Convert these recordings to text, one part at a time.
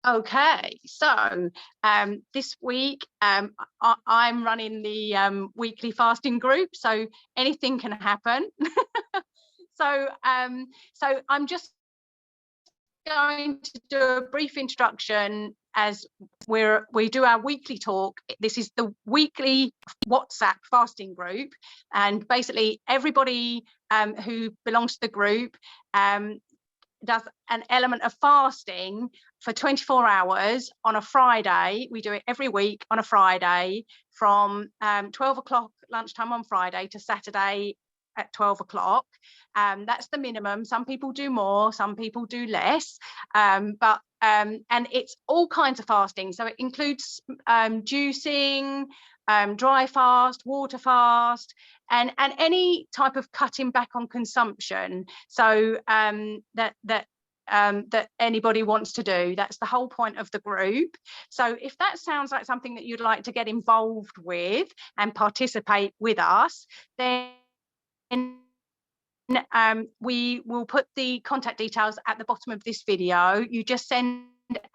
Okay, so this week I'm running the weekly fasting group, so anything can happen. So I'm just going to do a brief introduction as we do our weekly talk. This is the weekly WhatsApp fasting group, and basically everybody who belongs to the group does an element of fasting for 24 hours on a Friday. We do it every week on a Friday from 12 o'clock lunchtime on Friday to Saturday at 12 o'clock. That's the minimum. Some people do more, some people do less, and it's all kinds of fasting. So it includes juicing, dry fast, water fast, and any type of cutting back on consumption. So that anybody wants to do. That's the whole point of the group. So if that sounds like something that you'd like to get involved with and participate with us, then we will put the contact details at the bottom of this video. You just send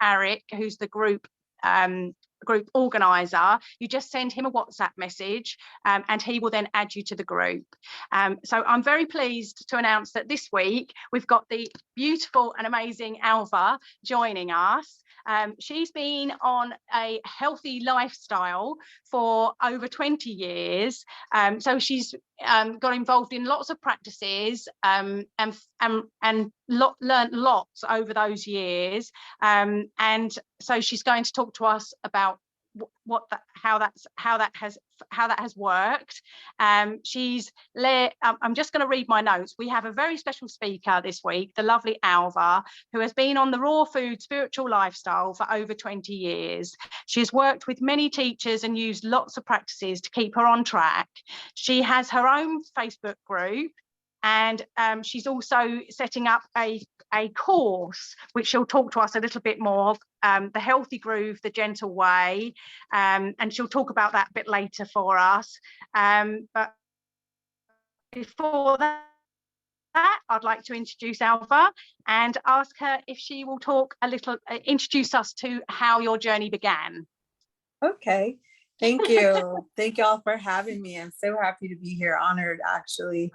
Arik, who's the group organizer, you just send him a WhatsApp message, and he will then add you to the group. So I'm very pleased to announce that this week we've got the beautiful and amazing Alva joining us. She's been on a healthy lifestyle for over 20 years. So she's got involved in lots of practices and learned lots over those years. And so she's going to talk to us about how that has worked. I'm just going to read my notes. We have a very special speaker this week, the lovely Alva, who has been on the raw food spiritual lifestyle for over 20 years. She has worked with many teachers and used lots of practices to keep her on track. She has her own Facebook group, and she's also setting up a course which she'll talk to us a little bit more of, the healthy groove, the gentle way, and she'll talk about that a bit later for us. But before that, I'd like to introduce Alva and ask her if she will talk a little, introduce us to how your journey began. Okay, thank you. Thank you all for having me. I'm so happy to be here, honored actually.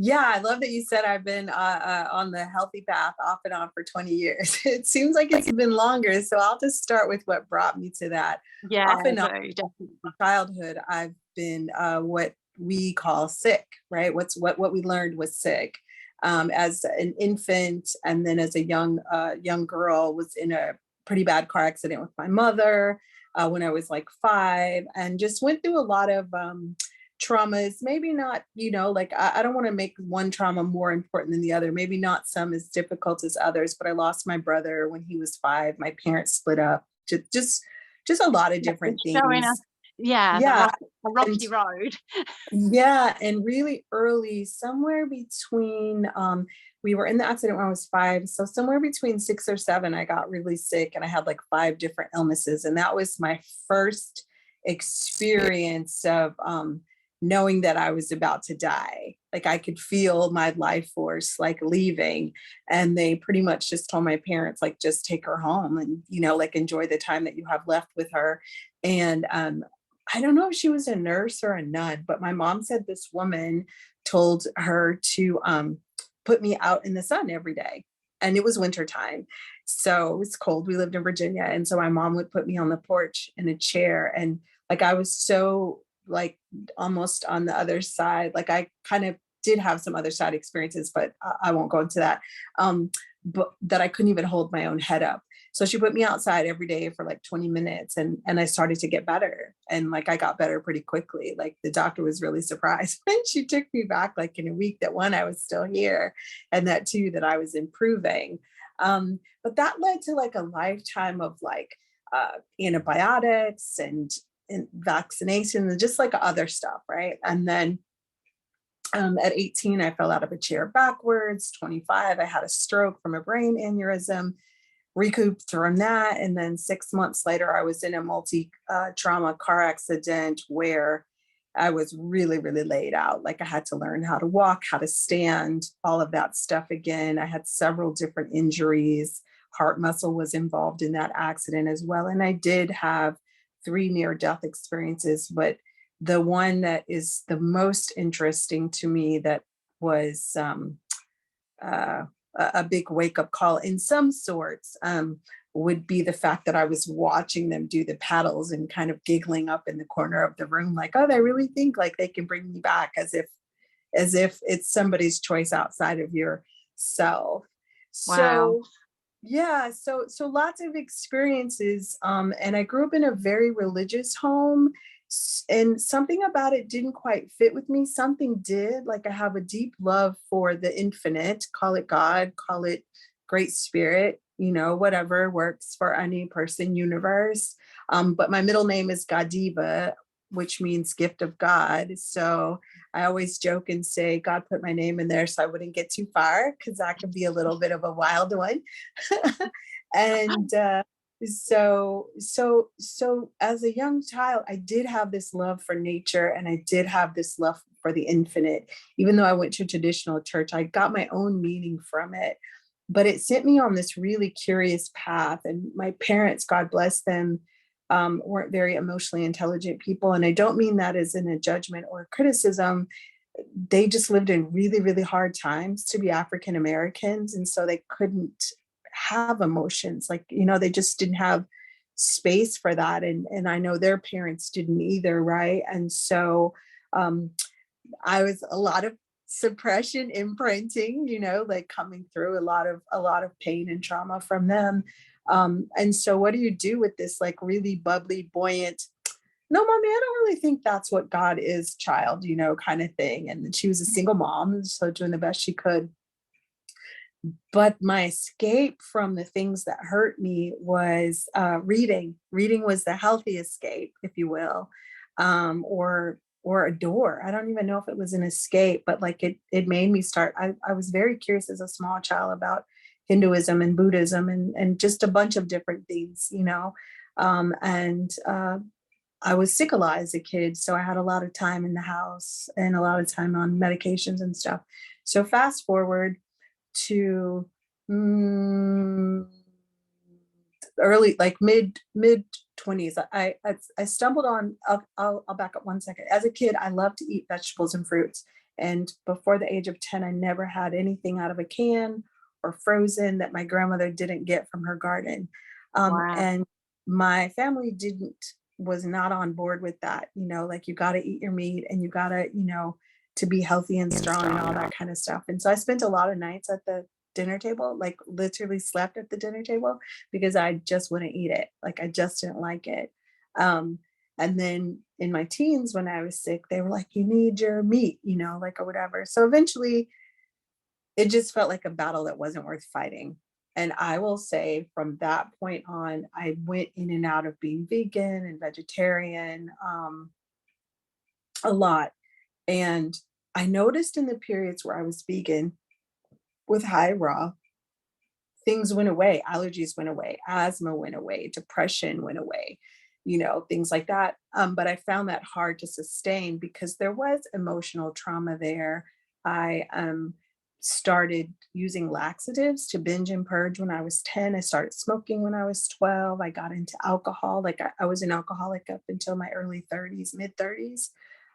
Yeah, I love that you said I've been on the healthy path off and on for 20 years. It seems like it's been longer, so I'll just start with what brought me to that. Yeah, off and on definitely. childhood, I've been what we call sick, right? What we learned was sick. As an infant, and then as a young girl, was in a pretty bad car accident with my mother when I was like 5, and just went through a lot of traumas. Maybe not, like I don't want to make one trauma more important than the other. Maybe not some as difficult as others, but I lost my brother when he was 5. My parents split up. Just a lot of different things. A rocky road. Yeah, and really early, somewhere between we were in the accident when I was 5, so somewhere between 6 or 7, I got really sick, and I had like 5 different illnesses, and that was my first experience of knowing that I was about to die. Like I could feel my life force like leaving, and they pretty much just told my parents, like, just take her home and, like enjoy the time that you have left with her. And I don't know if she was a nurse or a nun, but my mom said this woman told her to put me out in the sun every day. And it was wintertime, so it was cold. We lived in Virginia. And so my mom would put me on the porch in a chair. And like, I was so like almost on the other side. Like I kind of did have some other side experiences, but I won't go into that. But that I couldn't even hold my own head up. So she put me outside every day for like 20 minutes, and I started to get better. And like, I got better pretty quickly. Like the doctor was really surprised when she took me back, like in a week, that 1, I was still here, and that 2, that I was improving. But that led to like a lifetime of like antibiotics and vaccination and just like other stuff. Right. And then at 18, I fell out of a chair backwards. 25, I had a stroke from a brain aneurysm, recouped from that. And then 6 months later, I was in a multi-trauma car accident where I was really, really laid out. Like I had to learn how to walk, how to stand, all of that stuff again. I had several different injuries, heart muscle was involved in that accident as well. And I did have 3 near-death experiences, but the one that is the most interesting to me that was uh, a big wake-up call in some sorts, would be the fact that I was watching them do the paddles and kind of giggling up in the corner of the room, like, oh, they really think like they can bring me back, as if it's somebody's choice outside of yourself. Wow. So yeah, so lots of experiences. And I grew up in a very religious home, and something about it didn't quite fit with me. Something did. Like, I have a deep love for the infinite, call it God, call it great spirit, whatever works for any person, universe. But my middle name is Godiva, which means gift of God. So I always joke and say God put my name in there so I wouldn't get too far, because that could be a little bit of a wild one. And so as a young child, I did have this love for nature, and I did have this love for the infinite. Even though I went to traditional church, I got my own meaning from it. But it sent me on this really curious path. And my parents, God bless them, weren't very emotionally intelligent people. And I don't mean that as in a judgment or criticism. They just lived in really, really hard times to be African Americans. And so they couldn't have emotions. Like, they just didn't have space for that. And I know their parents didn't either. Right. And so I was a lot of suppression imprinting, like coming through a lot of pain and trauma from them. And so what do you do with this like really bubbly, buoyant, no, mommy, I don't really think that's what God is, child, kind of thing. And she was a single mom, so doing the best she could. But my escape from the things that hurt me was reading. Reading was the healthy escape, if you will, or a door. I don't even know if it was an escape, but like it made me start. I was very curious as a small child about Hinduism and Buddhism and just a bunch of different things, and I was sick a lot as a kid, so I had a lot of time in the house and a lot of time on medications and stuff. So fast forward to early, like mid 20s, I stumbled on. I'll back up 1 second. As a kid, I loved to eat vegetables and fruits, and before the age of 10, I never had anything out of a can or frozen that my grandmother didn't get from her garden. Wow. And my family was not on board with that. Like, you got to eat your meat, and you got to, to be healthy and strong and all that kind of stuff. And so I spent a lot of nights at the dinner table, like literally slept at the dinner table, because I just wouldn't eat it. Like, I just didn't like it. And then in my teens, when I was sick, they were like, you need your meat, like, or whatever. So eventually it just felt like a battle that wasn't worth fighting. And I will say from that point on, I went in and out of being vegan and vegetarian a lot. And I noticed in the periods where I was vegan with high raw, things went away. Allergies went away, asthma went away, depression went away, things like that. But I found that hard to sustain because there was emotional trauma there. I started using laxatives to binge and purge when I was 10. I started smoking when I was 12. I got into alcohol. Like, I was an alcoholic up until my early 30s, mid 30s.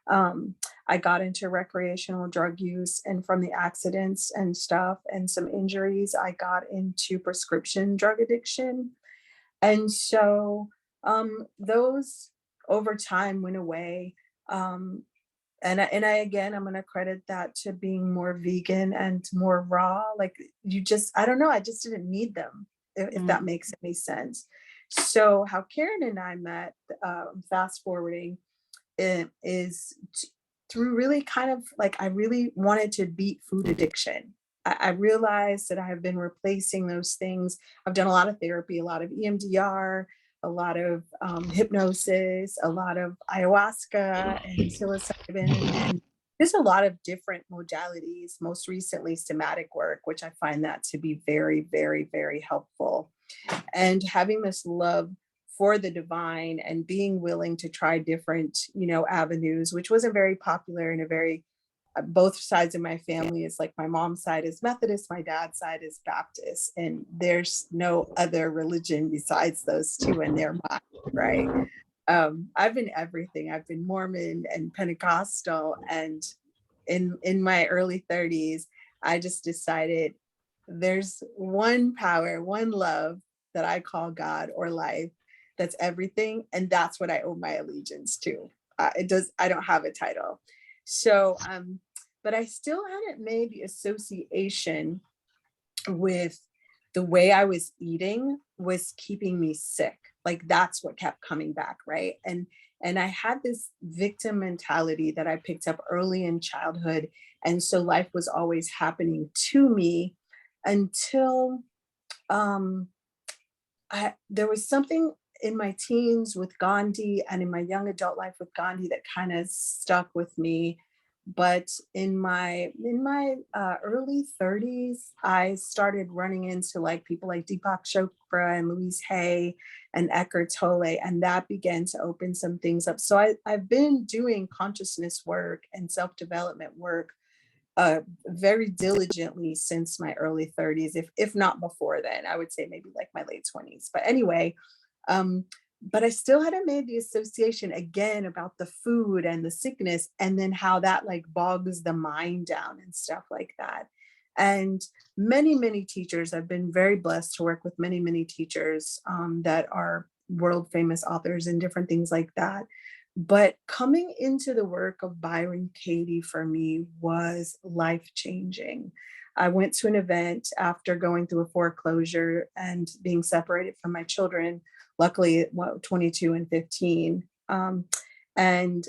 I got into recreational drug use, and from the accidents and stuff and some injuries, I got into prescription drug addiction. And so those over time went away. And I again, I'm going to credit that to being more vegan and more raw. Like, I don't know, I just didn't need them, if that makes any sense. So how Karen and I met, fast forwarding, is through really kind of like, I really wanted to beat food addiction. I realized that I have been replacing those things. I've done a lot of therapy, a lot of EMDR, a lot of hypnosis, a lot of ayahuasca and psilocybin, and there's a lot of different modalities, most recently somatic work, which I find that to be very, very, very helpful. And having this love for the divine and being willing to try different, avenues, which wasn't very popular in a very both sides of my family is like, my mom's side is Methodist, my dad's side is Baptist, and there's no other religion besides those two in their mind, right? I've been everything. I've been Mormon and Pentecostal, and in my early 30s, I just decided there's one power, one love that I call God or life, that's everything, and that's what I owe my allegiance to. I don't have a title. So, but I still hadn't made the association with the way I was eating was keeping me sick. Like, that's what kept coming back, right? And I had this victim mentality that I picked up early in childhood, and so life was always happening to me until there was something in my teens with Gandhi and in my young adult life with Gandhi that kind of stuck with me. But in my early 30s, I started running into like people like Deepak Chopra and Louise Hay and Eckhart Tolle, and that began to open some things up. So I've been doing consciousness work and self-development work very diligently since my early 30s, if not before then. I would say maybe like my late 20s. But anyway, but I still hadn't made the association again about the food and the sickness, and then how that like bogs the mind down and stuff like that. And many teachers, I've been very blessed to work with many teachers that are world famous authors and different things like that. But coming into the work of Byron Katie for me was life changing. I went to an event after going through a foreclosure and being separated from my children, luckily 22 and 15. And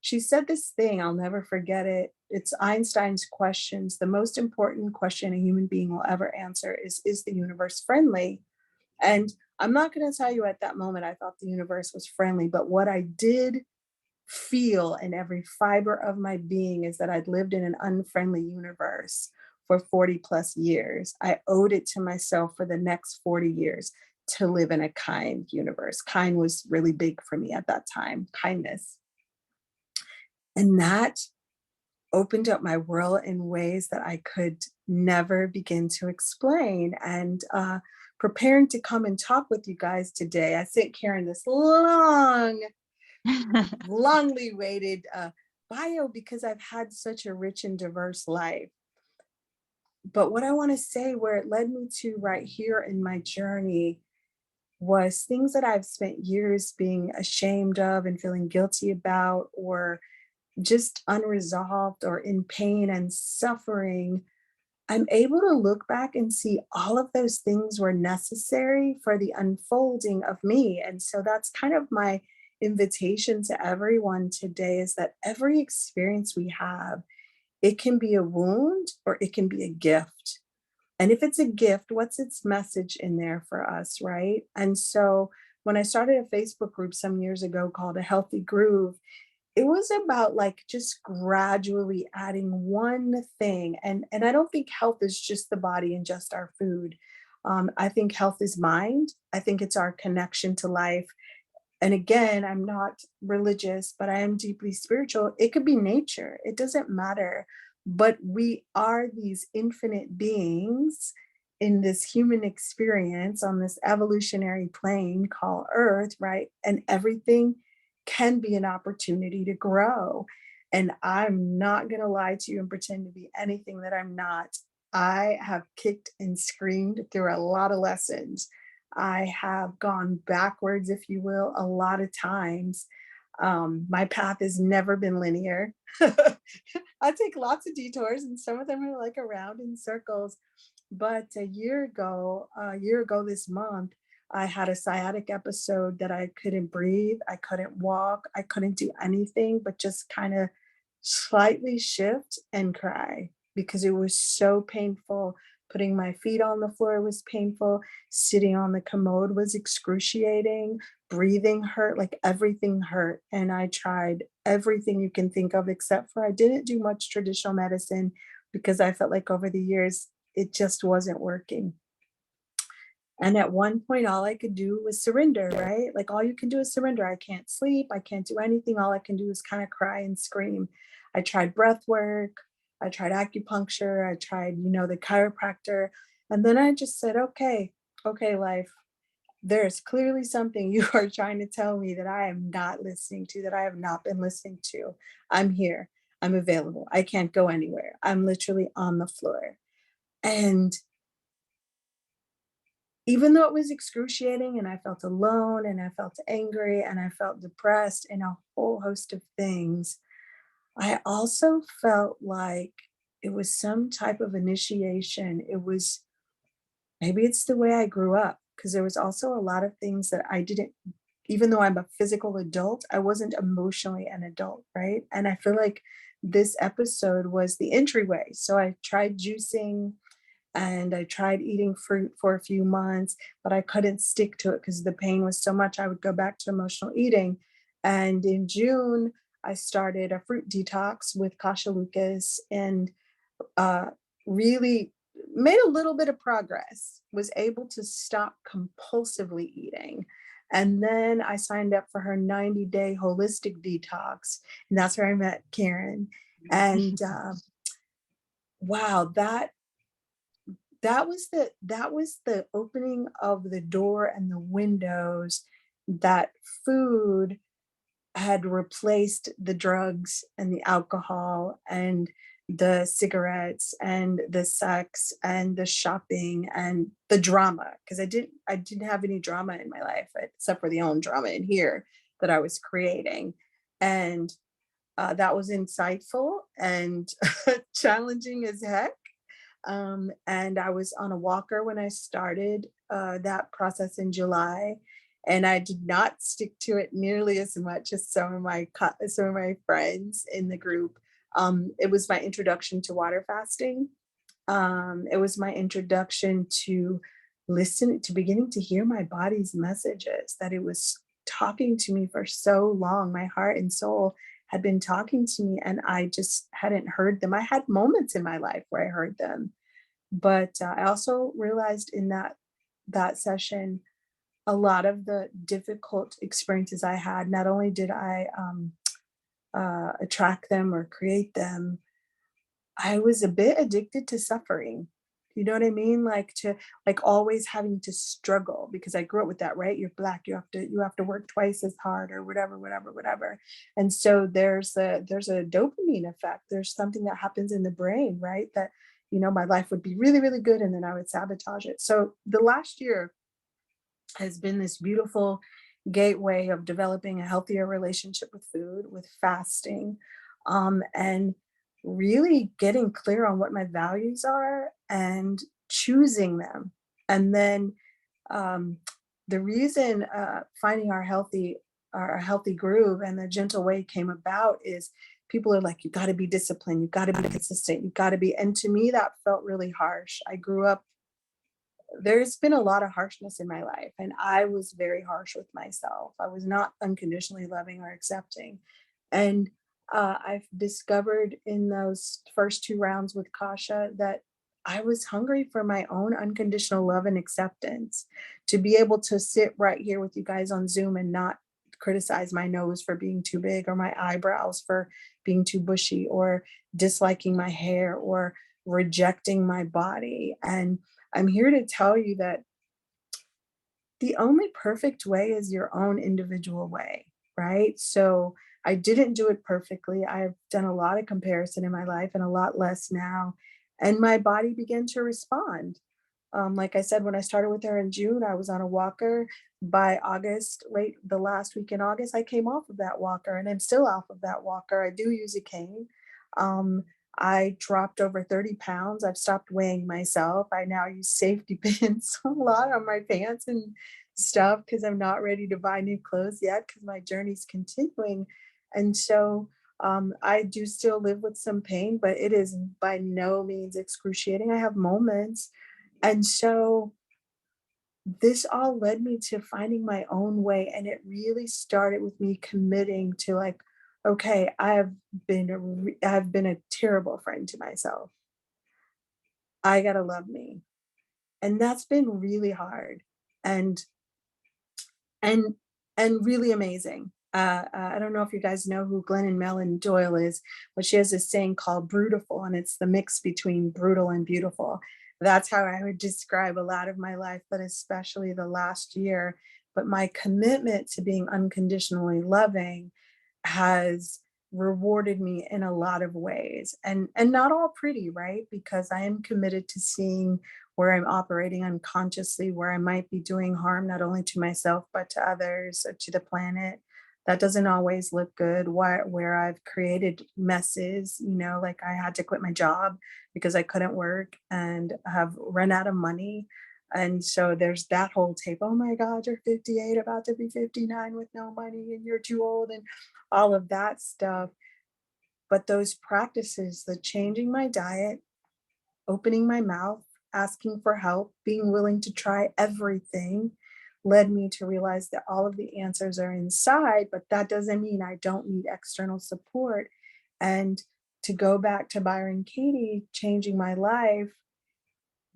she said this thing, I'll never forget it. It's Einstein's questions. The most important question a human being will ever answer is the universe friendly? And I'm not going to tell you at that moment I thought the universe was friendly, but what I did feel in every fiber of my being is that I'd lived in an unfriendly universe for 40 plus years. I owed it to myself for the next 40 years to live in a kind universe. Kind was really big for me at that time, kindness. And that opened up my world in ways that I could never begin to explain. And preparing to come and talk with you guys today, I sent Karen this longly waited bio because I've had such a rich and diverse life. But what I want to say, where it led me to right here in my journey, was things that I've spent years being ashamed of and feeling guilty about, or just unresolved or in pain and suffering. I'm able to look back and see all of those things were necessary for the unfolding of me. And so that's kind of my invitation to everyone today, is that every experience we have, it can be a wound or it can be a gift. And if it's a gift, what's its message in there for us, right? And so when I started a Facebook group some years ago called A Healthy Groove, it was about like just gradually adding one thing. And I don't think health is just the body and just our food. I think health is mind. I think it's our connection to life. And again, I'm not religious, but I am deeply spiritual. It could be nature. It doesn't matter. But we are these infinite beings in this human experience on this evolutionary plane called Earth, right? And everything can be an opportunity to grow. And I'm not going to lie to you and pretend to be anything that I'm not. I have kicked and screamed through a lot of lessons. I have gone backwards, if you will, a lot of times. My path has never been linear. I take lots of detours, and some of them are like around in circles. But a year ago this month, I had a sciatic episode that I couldn't breathe, I couldn't walk, I couldn't do anything but just kind of slightly shift and cry because it was so painful. Putting my feet on the floor was painful. Sitting on the commode was excruciating. Breathing hurt, like everything hurt. And I tried everything you can think of, except for I didn't do much traditional medicine because I felt like over the years, it just wasn't working. And at one point, all I could do was surrender, right? Like all you can do is surrender. I can't sleep. I can't do anything. All I can do is kind of cry and scream. I tried breath work, I tried acupuncture, I tried, the chiropractor. And then I just said, okay, life, there's clearly something you are trying to tell me that I am not listening to, that I have not been listening to. I'm here. I'm available. I can't go anywhere. I'm literally on the floor. And even though it was excruciating and I felt alone and I felt angry and I felt depressed and a whole host of things, I also felt like it was some type of initiation. It was, maybe it's the way I grew up, because there was also a lot of things that I didn't, even though I'm a physical adult, I wasn't emotionally an adult, right? And I feel like this episode was the entryway. So I tried juicing and I tried eating fruit for a few months, but I couldn't stick to it because the pain was so much. I would go back to emotional eating. And in June, I started a fruit detox with Kasha Lucas, and uh, really made a little bit of progress, was able to stop compulsively eating. And then I signed up for her 90-day holistic detox. And that's where I met Karen. And wow, that was the opening of the door and the windows, that food had replaced the drugs and the alcohol and the cigarettes and the sex and the shopping and the drama, because I didn't have any drama in my life except for the own drama in here that I was creating. And that was insightful and challenging as heck. And I was on a walker when I started that process in July, and I did not stick to it nearly as much as some of my friends in the group. It was my introduction to water fasting. It was my introduction to beginning to hear my body's messages, that it was talking to me for so long. My heart and soul had been talking to me, and I just hadn't heard them. I had moments in my life where I heard them, but I also realized in that session, a lot of the difficult experiences I had, not only did I attract them or create them, I was a bit addicted to suffering. You know what I mean? Like always having to struggle, because I grew up with that, right? You're black, you have to work twice as hard or whatever, whatever, whatever. And so there's a dopamine effect. There's something that happens in the brain, right? That, my life would be really, really good and then I would sabotage it. So the last year has been this beautiful gateway of developing a healthier relationship with food, with fasting, and really getting clear on what my values are and choosing them. And then um, the reason finding our healthy groove and the gentle way came about is people are like, you got to be disciplined, you got to be consistent, you got to be. And to me, that felt really harsh. I grew up, there's been a lot of harshness in my life, and I was very harsh with myself. I was not unconditionally loving or accepting. And I've discovered in those first two rounds with Kasha that I was hungry for my own unconditional love and acceptance, to be able to sit right here with you guys on Zoom and not criticize my nose for being too big or my eyebrows for being too bushy or disliking my hair or rejecting my body. And I'm here to tell you that the only perfect way is your own individual way, right? So I didn't do it perfectly. I've done a lot of comparison in my life and a lot less now. And my body began to respond. Like I said, when I started with her in June, I was on a walker. By August, the last week in August, I came off of that walker, and I'm still off of that walker. I do use a cane. Um, I dropped over 30 pounds. I've stopped weighing myself. I now use safety pins a lot on my pants and stuff, because I'm not ready to buy new clothes yet, because my journey's continuing. And so I do still live with some pain, but it is by no means excruciating. I have moments. And so this all led me to finding my own way. And it really started with me committing to, like, okay, I've been a terrible friend to myself. I gotta love me. And that's been really hard and and and really amazing. I don't know if you guys know who Glennon Mellon Doyle is, but she has this saying called brutal, and it's the mix between brutal and beautiful. That's how I would describe a lot of my life, but especially the last year. But my commitment to being unconditionally loving has rewarded me in a lot of ways, and not all pretty, right? Because I am committed to seeing where I'm operating unconsciously, where I might be doing harm not only to myself but to others or to the planet. That doesn't always look good. Where I've created messes, like I had to quit my job because I couldn't work and have run out of money. And so there's that whole tape. Oh my God, you're 58, about to be 59 with no money, and you're too old, and all of that stuff. But those practices, the changing my diet, opening my mouth, asking for help, being willing to try everything, led me to realize that all of the answers are inside, but that doesn't mean I don't need external support. And to go back to Byron Katie changing my life,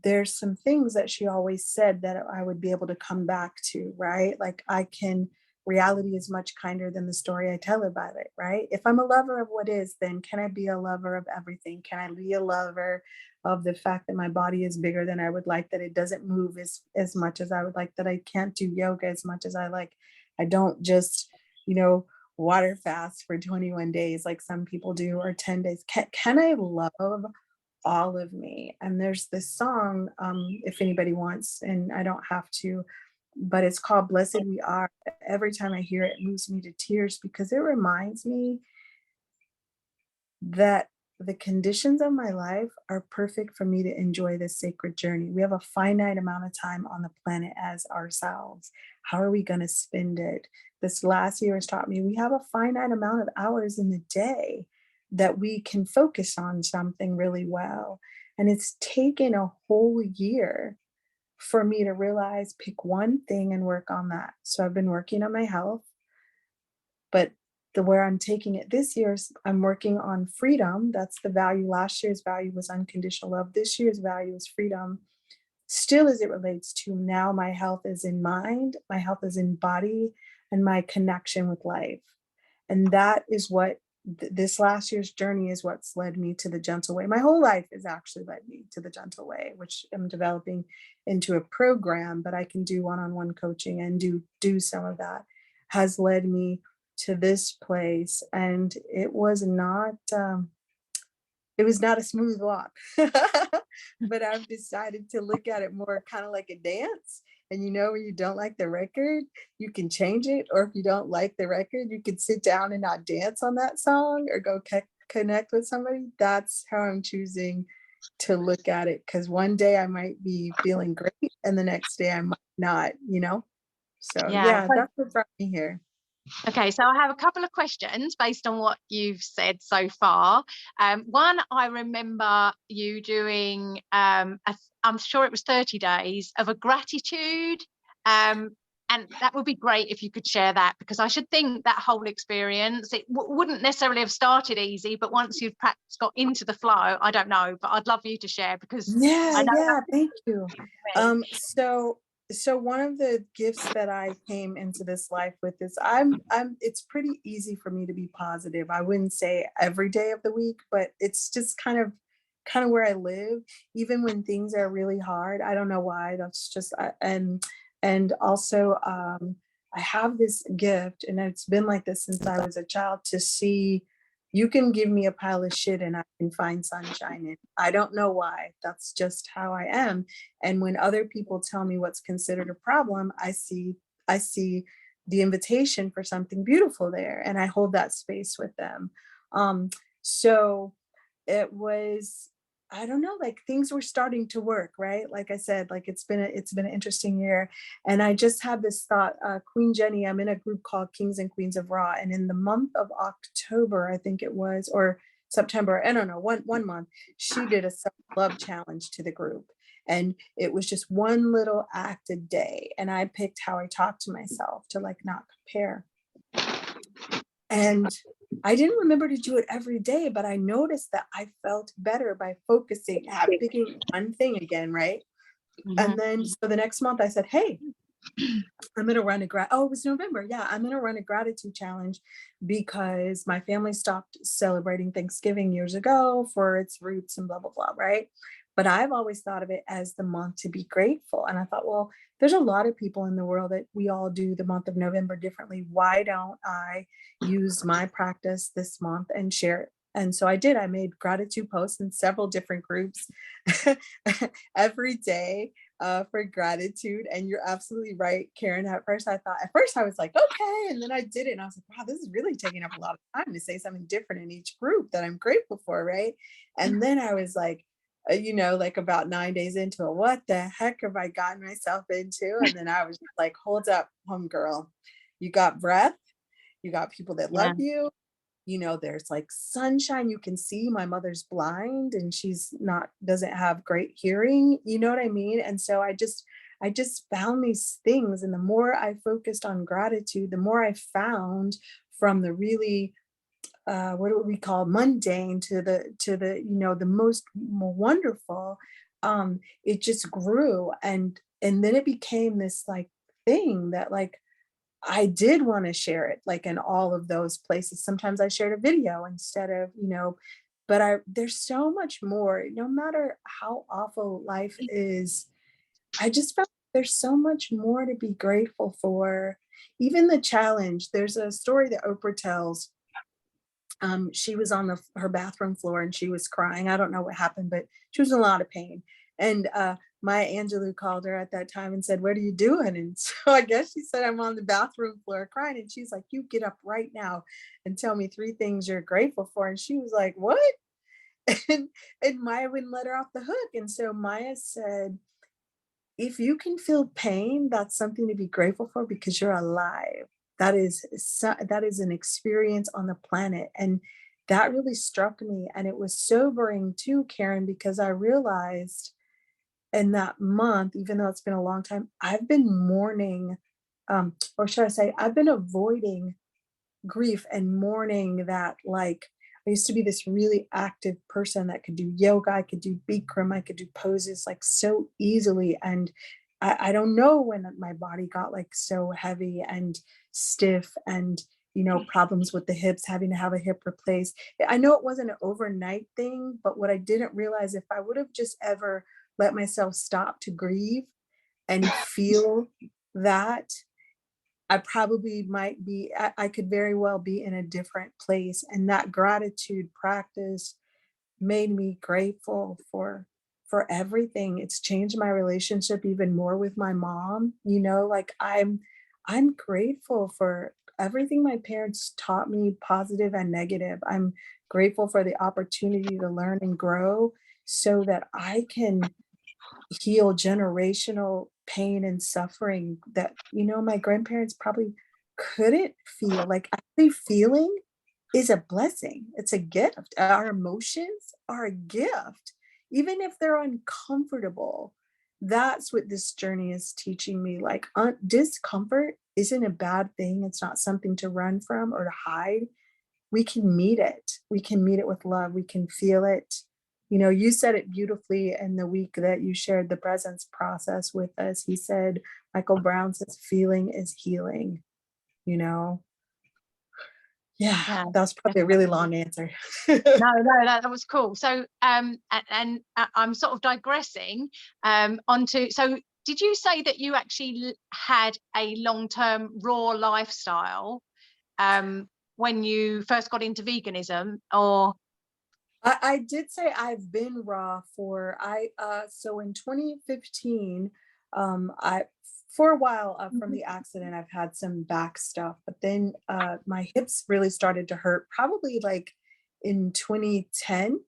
there's some things that she always said that I would be able to come back to, right? Like reality is much kinder than the story I tell about it, right? If I'm a lover of what is, then can I be a lover of everything? Can I be a lover of the fact that my body is bigger than I would like, that it doesn't move as much as I would like, that I can't do yoga as much as I like? I don't just, water fast for 21 days like some people do, or 10 days. Can I love all of me? And there's this song, if anybody wants, and I don't have to, but it's called Blessed We Are. Every time I hear it, it moves me to tears because it reminds me that the conditions of my life are perfect for me to enjoy this sacred journey. We have a finite amount of time on the planet as ourselves. How are we going to spend it? This last year has taught me we have a finite amount of hours in the day that we can focus on something really well. And it's taken a whole year for me to realize, pick one thing and work on that. So I've been working on my health, but where I'm taking it this year is I'm working on freedom. That's the value. Last year's value was unconditional love. This year's value is freedom. Still, as it relates to now, my health is in mind, my health is in body, and my connection with life. And that is what this last year's journey is, what's led me to the gentle way. My whole life has actually led me to the gentle way, which I'm developing into a program, but I can do one-on-one coaching and do some of that, has led me to this place. And it was not a smooth walk, but I've decided to look at it more kind of like a dance. And when you don't like the record, you can change it. Or if you don't like the record, you can sit down and not dance on that song or go connect with somebody. That's how I'm choosing to look at it. Because one day I might be feeling great and the next day I might not, So yeah, that's what brought me here. Okay, so I have a couple of questions based on what you've said so far. One, I remember you doing, I'm sure it was 30 days of a gratitude. And that would be great if you could share that, because I should think that whole experience, it wouldn't necessarily have started easy, but once you've perhaps got into the flow, I don't know, but I'd love you to share because I know thank you. So one of the gifts that I came into this life with is it's pretty easy for me to be positive. I wouldn't say every day of the week, but it's just kind of where I live, even when things are really hard. I don't know why. That's just and also I have this gift, and it's been like this since I was a child, to see. You can give me a pile of shit and I can find sunshine in it. I don't know why. That's just how I am. And when other people tell me what's considered a problem, I see the invitation for something beautiful there, and I hold that space with them. So it was, I don't know, like things were starting to work, right? Like I said, like it's been an interesting year. And I just had this thought, Queen Jenny, I'm in a group called Kings and Queens of Raw. And in the month of October, I think it was, or September, I don't know, one month, she did a self-love challenge to the group. And it was just one little act a day. And I picked how I talk to myself to like not compare. And I didn't remember to do it every day, but I noticed that I felt better by focusing at picking one thing again, right? Mm-hmm. And then so the next month I said, hey, I'm going to run it was November. Yeah, I'm going to run a gratitude challenge because my family stopped celebrating Thanksgiving years ago for its roots and blah, blah, blah. Right. But I've always thought of it as the month to be grateful. And I thought, well, there's a lot of people in the world that we all do the month of November differently. Why don't I use my practice this month and share it? And so I did. I made gratitude posts in several different groups every day for gratitude. And you're absolutely right, Karen. At first I was like, okay. And then I did it. And I was like, wow, this is really taking up a lot of time to say something different in each group that I'm grateful for. Right. And then I was like, like about 9 days into it, what the heck have I gotten myself into? And then I was like, hold up, homegirl. You got breath. You got people that Yeah. love you. There's like sunshine. You can see my mother's blind and doesn't have great hearing. You know what I mean? And so I just found these things. And the more I focused on gratitude, the more I found from the really, what do we call mundane to the most wonderful, it just grew. And then it became this like thing that like, I did want to share it like in all of those places. Sometimes I shared a video instead of, but there's so much more, no matter how awful life is. I just felt there's so much more to be grateful for. Even the challenge, there's a story that Oprah tells. She was on her bathroom floor and she was crying. I don't know what happened, but she was in a lot of pain. And Maya Angelou called her at that time and said, "What are you doing?" And so I guess she said, "I'm on the bathroom floor crying." And she's like, "You get up right now and tell me 3 things you're grateful for." And she was like, "What?" And Maya wouldn't let her off the hook. And so Maya said, if you can feel pain, that's something to be grateful for because you're alive. That is an experience on the planet. And that really struck me. And it was sobering too, Karen, because I realized in that month, even though it's been a long time, I've been mourning, or should I say, I've been avoiding grief and mourning that like I used to be this really active person that could do yoga, I could do Bikram, I could do poses like so easily. And I don't know when my body got like so heavy and stiff and problems with the hips, having to have a hip replaced. I know it wasn't an overnight thing, but what I didn't realize, if I would have just ever let myself stop to grieve and feel that, I probably might be, I could very well be in a different place. And that gratitude practice made me grateful for everything. It's changed my relationship even more with my mom. Like I'm grateful for everything my parents taught me, positive and negative. I'm grateful for the opportunity to learn and grow so that I can heal generational pain and suffering that my grandparents probably couldn't feel. Like actually feeling is a blessing. It's a gift. Our emotions are a gift, even if they're uncomfortable. That's what this journey is teaching me. Like discomfort isn't a bad thing. It's not something to run from or to hide. We can meet it. We can meet it with love. We can feel it. You said it beautifully in the week that you shared the presence process with us. He said, Michael Brown says, feeling is healing, you know? Yeah, Yeah, that was probably a really definitely. long answer. No, that was cool. So, I'm sort of digressing onto. So, did you say that you actually had a long-term raw lifestyle when you first got into veganism, or? I did say I've been raw so in 2015, I for a while from the accident, I've had some back stuff, but then my hips really started to hurt probably like in 2010.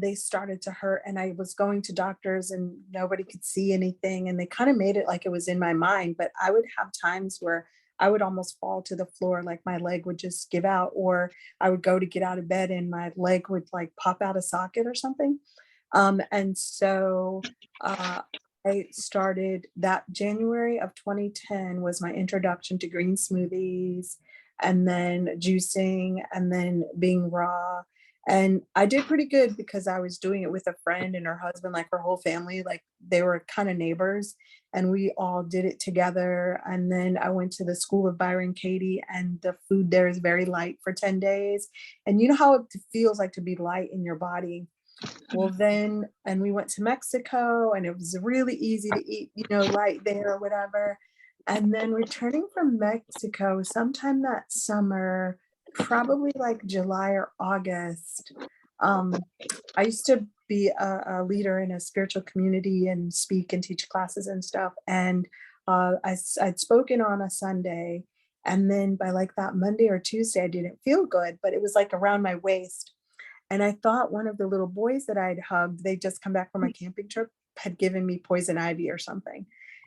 They started to hurt and I was going to doctors and nobody could see anything. And they kind of made it like it was in my mind, but I would have times where I would almost fall to the floor, like my leg would just give out, or I would go to get out of bed and my leg would like pop out of socket or something. And so I started that January of 2010 was my introduction to green smoothies and then juicing and then being raw. And I did pretty good because I was doing it with a friend and her husband, like her whole family, like they were kind of neighbors, and we all did it together. And then I went to the school of Byron Katie, and the food there is very light for 10 days. And you know how it feels like to be light in your body. Well, then, and we went to Mexico, and it was really easy to eat, light there or whatever. And then returning from Mexico sometime that summer, probably like July or August, um, I used to be a leader in a spiritual community and speak and teach classes and stuff. And I'd spoken on a Sunday. And then by like that Monday or Tuesday, I didn't feel good, but it was like around my waist. And I thought one of the little boys that I'd hugged, they'd just come back from a camping trip, had given me poison ivy or something.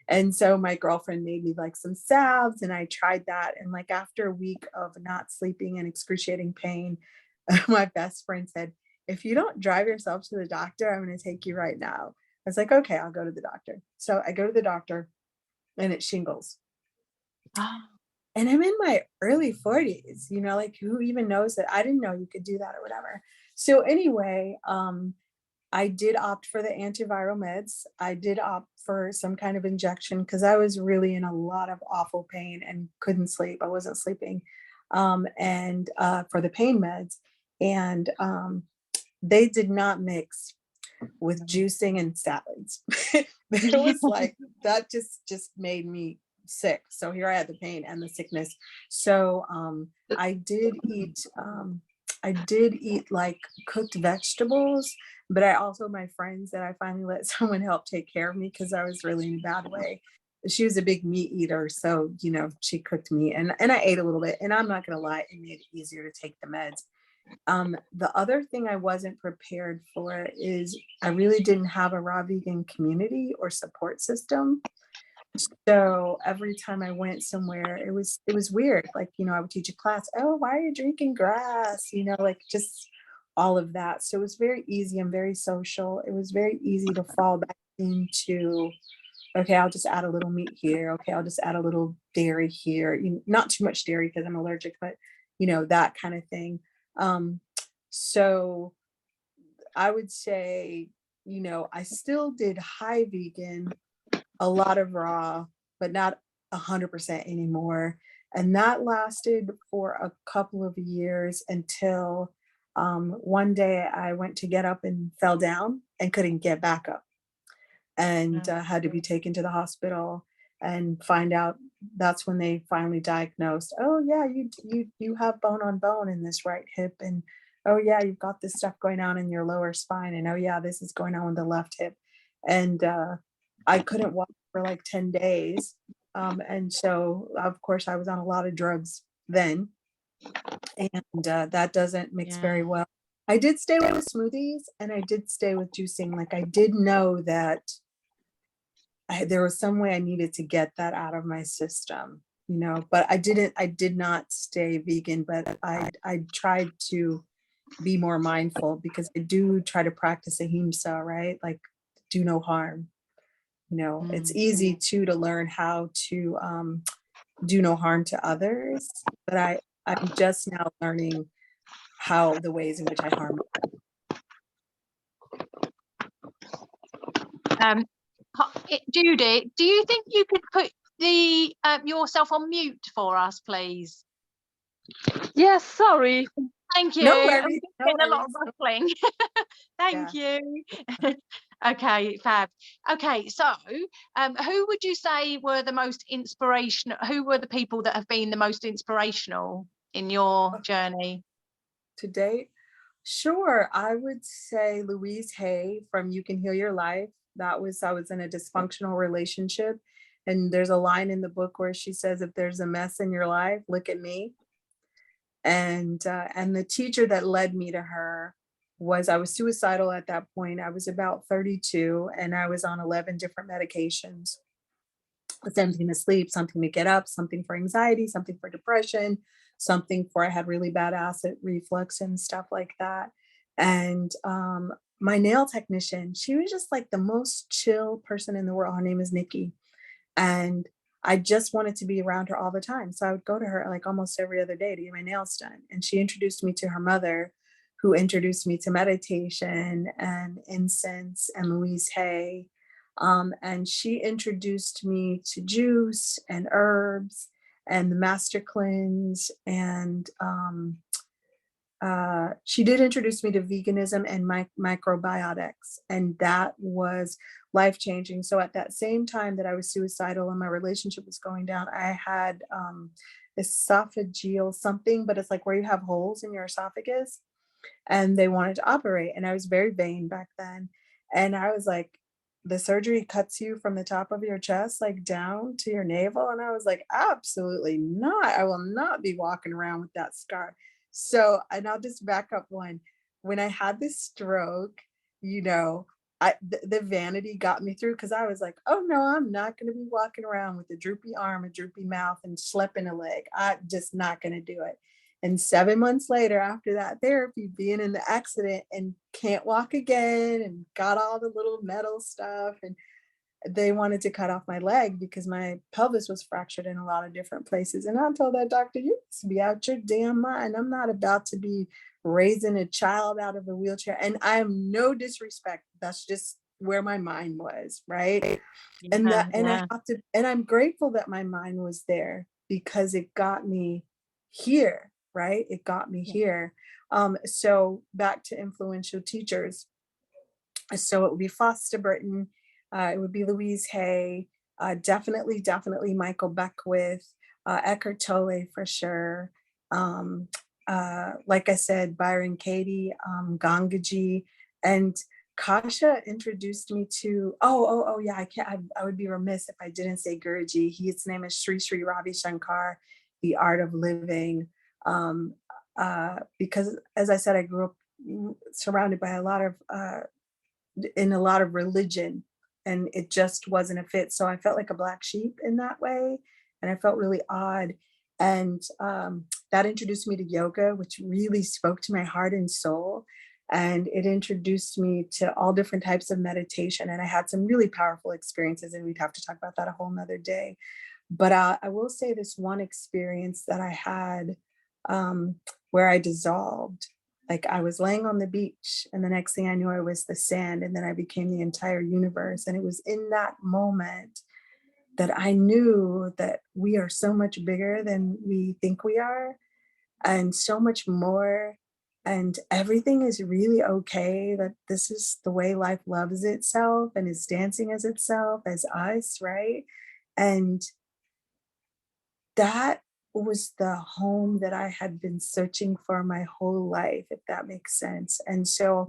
And so my girlfriend made me like some salves, and I tried that. And like after a week of not sleeping and excruciating pain, my best friend said, "If you don't drive yourself to the doctor, I'm going to take you right now." I was like, "Okay, I'll go to the doctor." So I go to the doctor, and it's shingles. And I'm in my early 40s, like who even knows that? I didn't know you could do that or whatever. So anyway, I did opt for the antiviral meds. I did opt for some kind of injection because I was really in a lot of awful pain and couldn't sleep. I wasn't sleeping. And for the pain meds. And they did not mix with juicing and salads. It was like, that just made me sick. So here I had the pain and the sickness. So I did eat like cooked vegetables, but I also, my friends, that I finally let someone help take care of me because I was really in a bad way. She was a big meat eater, so she cooked meat, and I ate a little bit. And I'm not gonna lie, it made it easier to take the meds. The other thing I wasn't prepared for is I really didn't have a raw vegan community or support system. So every time I went somewhere, it was weird. Like, I would teach a class, "Oh, why are you drinking grass?" Like just all of that. So it was very easy. I'm very social. It was very easy to fall back into, okay, I'll just add a little meat here. Okay, I'll just add a little dairy here. Not too much dairy because I'm allergic, but that kind of thing. So I would say, I still did high vegan, a lot of raw, but not 100% anymore. And that lasted for a couple of years until one day I went to get up and fell down and couldn't get back up, and had to be taken to the hospital and find out. That's when they finally diagnosed, "Oh yeah, you have bone on bone in this right hip, and oh yeah, you've got this stuff going on in your lower spine, and oh yeah, this is going on with the left hip." And I couldn't walk for like 10 days. And so of course I was on a lot of drugs then, and that doesn't mix very well. I did stay with smoothies, and I did stay with juicing. Like I did know that there was some way I needed to get that out of my system, but I did not stay vegan, but I tried to be more mindful because I do try to practice ahimsa, right? Like do no harm. It's easy to learn how to do no harm to others, but I'm just now learning how the ways in which I harm. Judy, do you think you could put the yourself on mute for us, please? Yes, sorry. Thank you. No worries, I'm getting a lot of rustling. Thank you. Okay, fab. Okay, so who would you say were the most inspirational? Who were the people that have been the most inspirational in your journey To date? Sure, I would say Louise Hay from You Can Heal Your Life. I was in a dysfunctional relationship, and there's a line in the book where she says, "If there's a mess in your life, look at me." And the teacher that led me to her I was suicidal at that point. I was about 32, and I was on 11 different medications. Something to sleep, something to get up, something for anxiety, something for depression, something for I had really bad acid reflux and stuff like that. And my nail technician, she was just like the most chill person in the world. Her name is Nikki. And I just wanted to be around her all the time. So I would go to her like almost every other day to get my nails done. And she introduced me to her mother, who introduced me to meditation and incense, and Louise Hay. And she introduced me to juice and herbs and the master cleanse. And she did introduce me to veganism and microbiotics. And that was life-changing. So at that same time that I was suicidal and my relationship was going down, I had esophageal something, but it's like where you have holes in your esophagus, and they wanted to operate. And I was very vain back then. And I was like, the surgery cuts you from the top of your chest, like down to your navel. And I was like, absolutely not. I will not be walking around with that scar. So, and I'll just back up one. When I had this stroke, you know, the vanity got me through, because I was like, oh no, I'm not going to be walking around with a droopy arm, a droopy mouth, and schlepping a leg. I'm just not going to do it. And 7 months later, after that therapy, being in the accident and can't walk again and got all the little metal stuff, and they wanted to cut off my leg because my pelvis was fractured in a lot of different places. And I told that doctor, you must be out your damn mind. I'm not about to be raising a child out of a wheelchair. And I am no disrespect. That's just where my mind was, right? And that, and I have to, and I'm grateful that my mind was there, because it got me here, right? It got me here. So back to influential teachers. So it would be Foster Burton, it would be Louise Hay, definitely Michael Beckwith, Eckhart Tolle for sure. Like I said, Byron Katie, Gangaji, and Kasha introduced me to, yeah, I would be remiss if I didn't say Guruji. His name is Sri Sri Ravi Shankar, The Art of Living. Because as I said, I grew up surrounded by in a lot of religion, and it just wasn't a fit. So I felt like a black sheep in that way, and I felt really odd. And that introduced me to yoga, which really spoke to my heart and soul. And it introduced me to all different types of meditation. And I had some really powerful experiences, and we'd have to talk about that a whole nother day. But I will say this one experience that I had where I dissolved. Like I was laying on the beach, and the next thing I knew, I was the sand, and then I became the entire universe. And it was in that moment that I knew that we are so much bigger than we think we are, and so much more. And everything is really okay, that this is the way life loves itself and is dancing as itself, as us, right? And that was the home that I had been searching for my whole life, if that makes sense. And so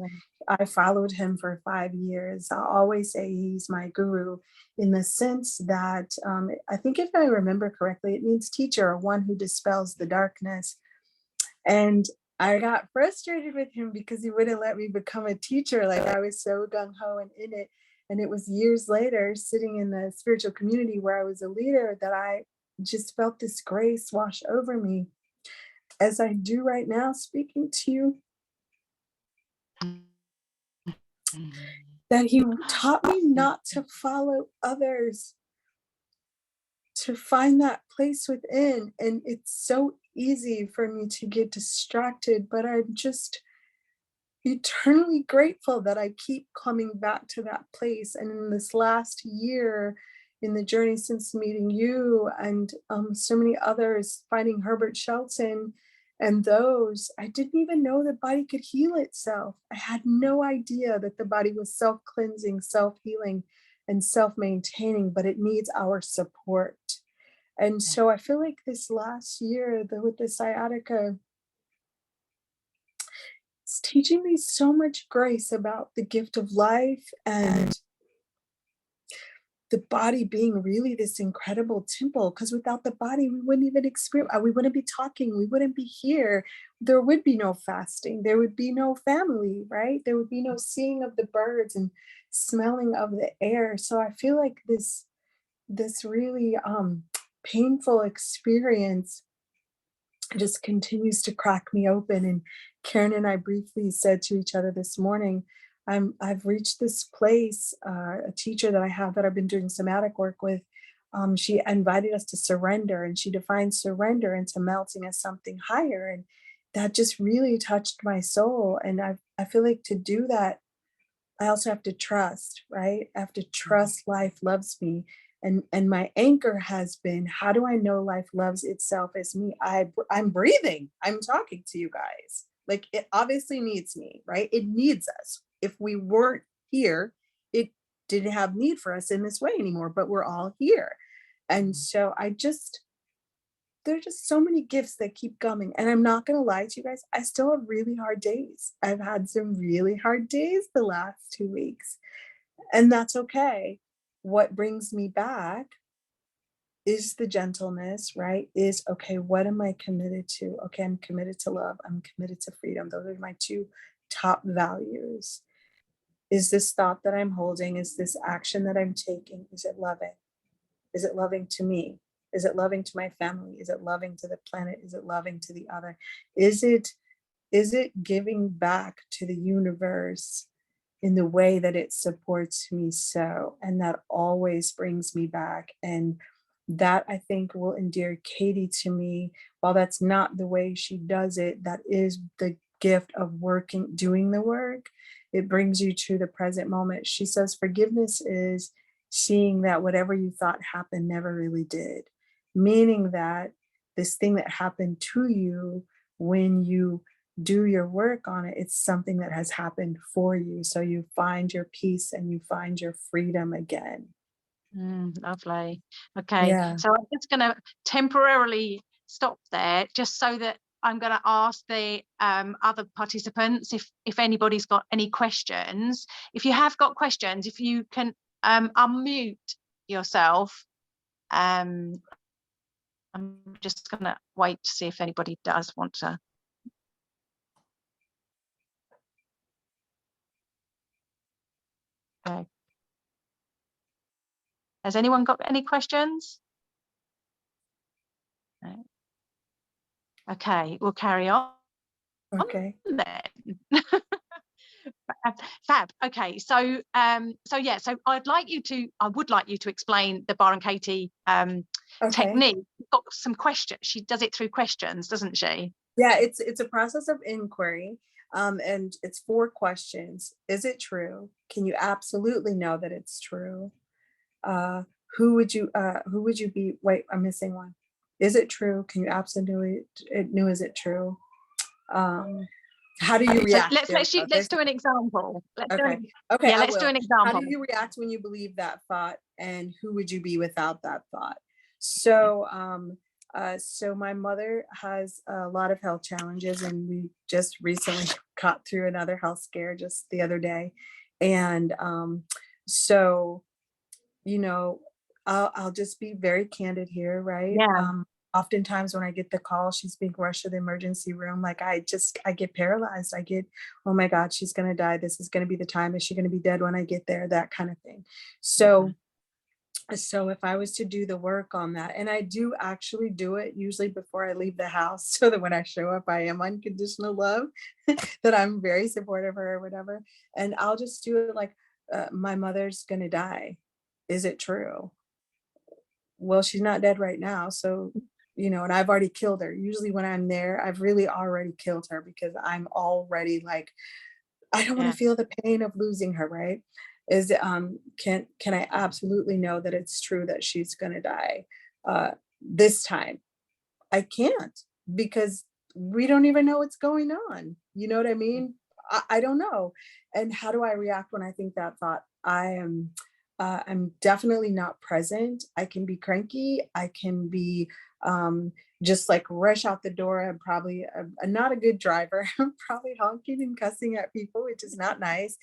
I followed him for 5 years. I'll always say he's my guru, in the sense that I think, if I remember correctly, it means teacher, or one who dispels the darkness. And I got frustrated with him because he wouldn't let me become a teacher. Like I was so gung-ho and in it. And it was years later, sitting in the spiritual community where I was a leader, that I just felt this grace wash over me, as I do right now speaking to you, that he taught me not to follow others, to find that place within. And it's so easy for me to get distracted, but I'm just eternally grateful that I keep coming back to that place. And in this last year, in the journey since meeting you and so many others, finding Herbert Shelton and those, I didn't even know the body could heal itself. I had no idea that the body was self-cleansing, self-healing, and self-maintaining, but it needs our support. And so I feel like this last year, with the sciatica, it's teaching me so much grace about the gift of life, and the body being really this incredible temple. Because without the body, we wouldn't even experience, we wouldn't be talking, we wouldn't be here. There would be no fasting, there would be no family, right? There would be no seeing of the birds and smelling of the air. So I feel like this really painful experience just continues to crack me open. And Karen and I briefly said to each other this morning, I've reached this place, a teacher that I have that I've been doing somatic work with, she invited us to surrender, and she defined surrender into melting as something higher. that just really touched my soul. And I feel like to do that, I also have to trust, right? I have to trust life loves me. And my anchor has been, how do I know life loves itself as me? I'm breathing. I'm talking to you guys. Like it obviously needs me, right? It needs us. If we weren't here, it didn't have need for us in this way anymore, but we're all here. And so there's just so many gifts that keep coming. And I'm not going to lie to you guys, I still have really hard days. I've had some really hard days the last 2 weeks, and that's okay. What brings me back is the gentleness, right? Is okay, what am I committed to? Okay, I'm committed to love. I'm committed to freedom. Those are my two top values. Is this thought that I'm holding, is this action that I'm taking, is it loving? Is it loving to me? Is it loving to my family? Is it loving to the planet? Is it loving to the other? Is it giving back to the universe in the way that it supports me so? And that always brings me back. And that I think will endear Katie to me. While that's not the way she does it, that is the gift of working, doing the work. It brings you to the present moment. She says forgiveness is seeing that whatever you thought happened never really did, meaning that this thing that happened to you, when you do your work on it, it's something that has happened for you. So you find your peace and you find your freedom again. Lovely. Okay, Yeah. so I'm just going to temporarily stop there, just so that I'm going to ask the other participants if anybody's got any questions. If you have got questions, if you can unmute yourself. I'm just going to wait to see if anybody does want to. Okay. Has anyone got any questions? No. Okay, we'll carry on. Okay. Then. Fab. Okay, so yeah, so I would like you to explain the Byron Katie technique. We've got some questions. She does it through questions, doesn't she? Yeah, it's a process of inquiry. And it's 4 questions. Is it true? Can you absolutely know that it's true? Who would you be? Wait, I'm missing one. Is it true? Can you absolutely know, is it true? How do you react? So let's do an example. Okay, let's do an example. How do you react when you believe that thought, and who would you be without that thought? So so my mother has a lot of health challenges, and we just recently got through another health scare just the other day. And so, you know, I'll just be very candid here, right? Yeah. Oftentimes when I get the call, she's being rushed to the emergency room. Like I get paralyzed. I get, oh my God, she's going to die. This is going to be the time. Is she going to be dead when I get there? That kind of thing. So if I was to do the work on that, and I do actually do it usually before I leave the house, so that when I show up, I am unconditional love, that I'm very supportive of her or whatever. And I'll just do it like, my mother's going to die. Is it true? Well, she's not dead right now. So, and I've already killed her. Usually when I'm there, I've really already killed her, because I'm already like, I don't want to feel the pain of losing her, right? Can I absolutely know that it's true that she's going to die this time? I can't, because we don't even know what's going on. You know what I mean? I don't know. And how do I react when I think that thought? I'm definitely not present. I can be cranky. I can be just like rush out the door. I'm probably not a good driver. I'm probably honking and cussing at people, which is not nice.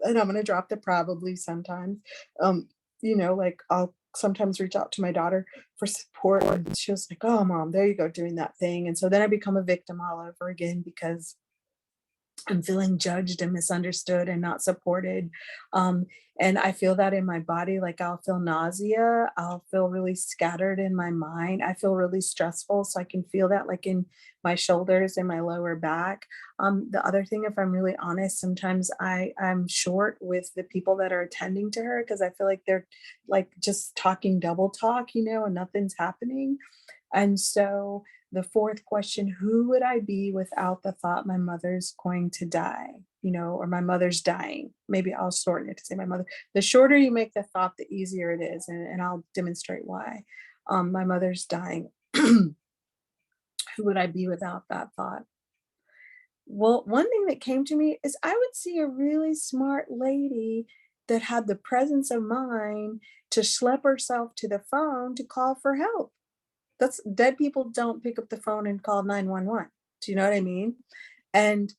And I'm going to drop the probably sometimes. Like I'll sometimes reach out to my daughter for support. And she was like, oh, Mom, there you go, doing that thing. And so then I become a victim all over again, because I'm feeling judged and misunderstood and not supported. And I feel that in my body. Like I'll feel nausea. I'll feel really scattered in my mind. I feel really stressful. So I can feel that like in my shoulders and my lower back. The other thing, if I'm really honest, sometimes I'm short with the people that are attending to her, because I feel like they're like just talking double talk, and nothing's happening. And so the fourth question, who would I be without the thought my mother's going to die, or my mother's dying? Maybe I'll shorten it to say my mother. The shorter you make the thought, the easier it is. And I'll demonstrate why. My mother's dying. Who would I be without that thought? Well, one thing that came to me is I would see a really smart lady that had the presence of mind to schlep herself to the phone to call for help. That's dead people don't pick up the phone and call 911. Do you know what I mean? And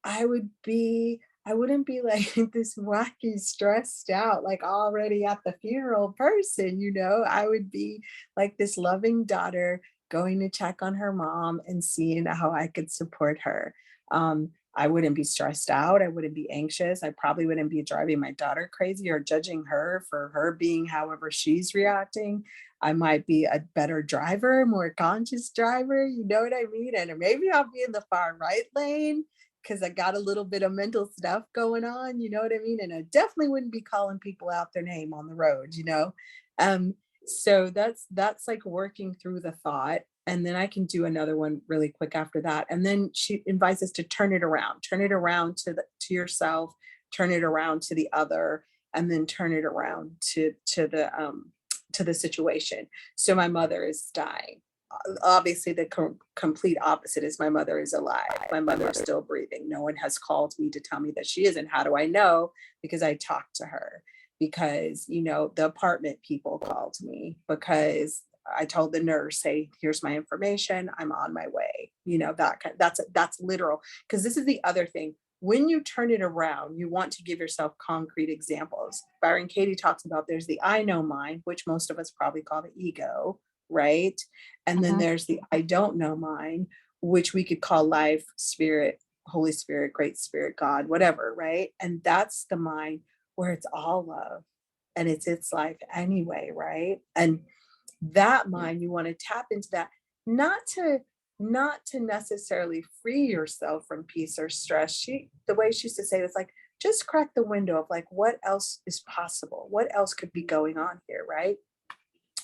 I wouldn't be like this wacky, stressed out, like already at the funeral person, I would be like this loving daughter going to check on her mom and seeing how I could support her. I wouldn't be stressed out. I wouldn't be anxious. I probably wouldn't be driving my daughter crazy or judging her for her being however she's reacting. I might be a better driver, more conscious driver, you know what I mean? And maybe I'll be in the far right lane because I got a little bit of mental stuff going on, you know what I mean? And I definitely wouldn't be calling people out their name on the road. So that's like working through the thought. And then I can do another one really quick after that. And then she invites us to turn it around to yourself, turn it around to the other, and then turn it around to the situation. So my mother is dying. Obviously, the complete opposite is my mother is alive. My mother is still breathing. No one has called me to tell me that she isn't. How do I know? Because I talked to her. Because the apartment people called me, because I told the nurse, hey, here's my information, I'm on my way. That's literal. Because this is the other thing. When you turn it around, you want to give yourself concrete examples. Byron Katie talks about there's the I know mind, which most of us probably call the ego, right? And then there's the I don't know mind, which we could call life, spirit, Holy Spirit, Great Spirit, God, whatever, right? And that's the mind where it's all love and it's life anyway, right? And that mind, you want to tap into that, not to necessarily free yourself from peace or stress. The way she used to say it is like, just crack the window of like, what else is possible? What else could be going on here, right?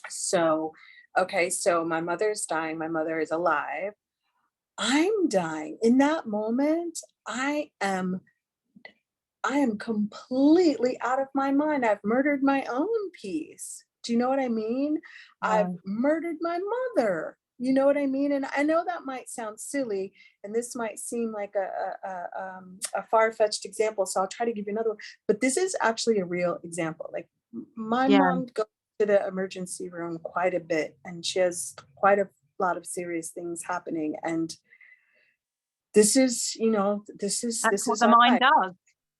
So, okay, so my mother's dying, my mother is alive. I'm dying. In that moment, I am completely out of my mind. I've murdered my own peace. Do you know what I mean? I've murdered my mother. You know what I mean? And I know that might sound silly, and this might seem like a far-fetched example. So I'll try to give you another one. But this is actually a real example. Like my mom goes to the emergency room quite a bit, and she has quite a lot of serious things happening. And this is what the mind does.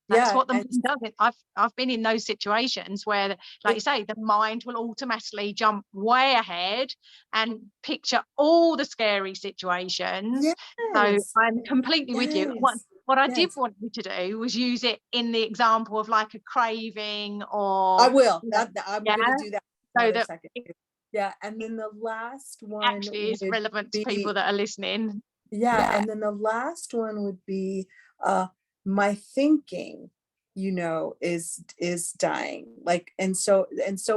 That's what the mind does. I've been in those situations where, like you say, the mind will automatically jump way ahead and picture all the scary situations. Yes, so I'm completely with you. What I did want you to do was use it in the example of like a craving, or I will. I'm going to do that. So that second. Yeah, and then the last one actually is relevant to people that are listening. Yeah, and then the last one would be my thinking, is dying. Like, and so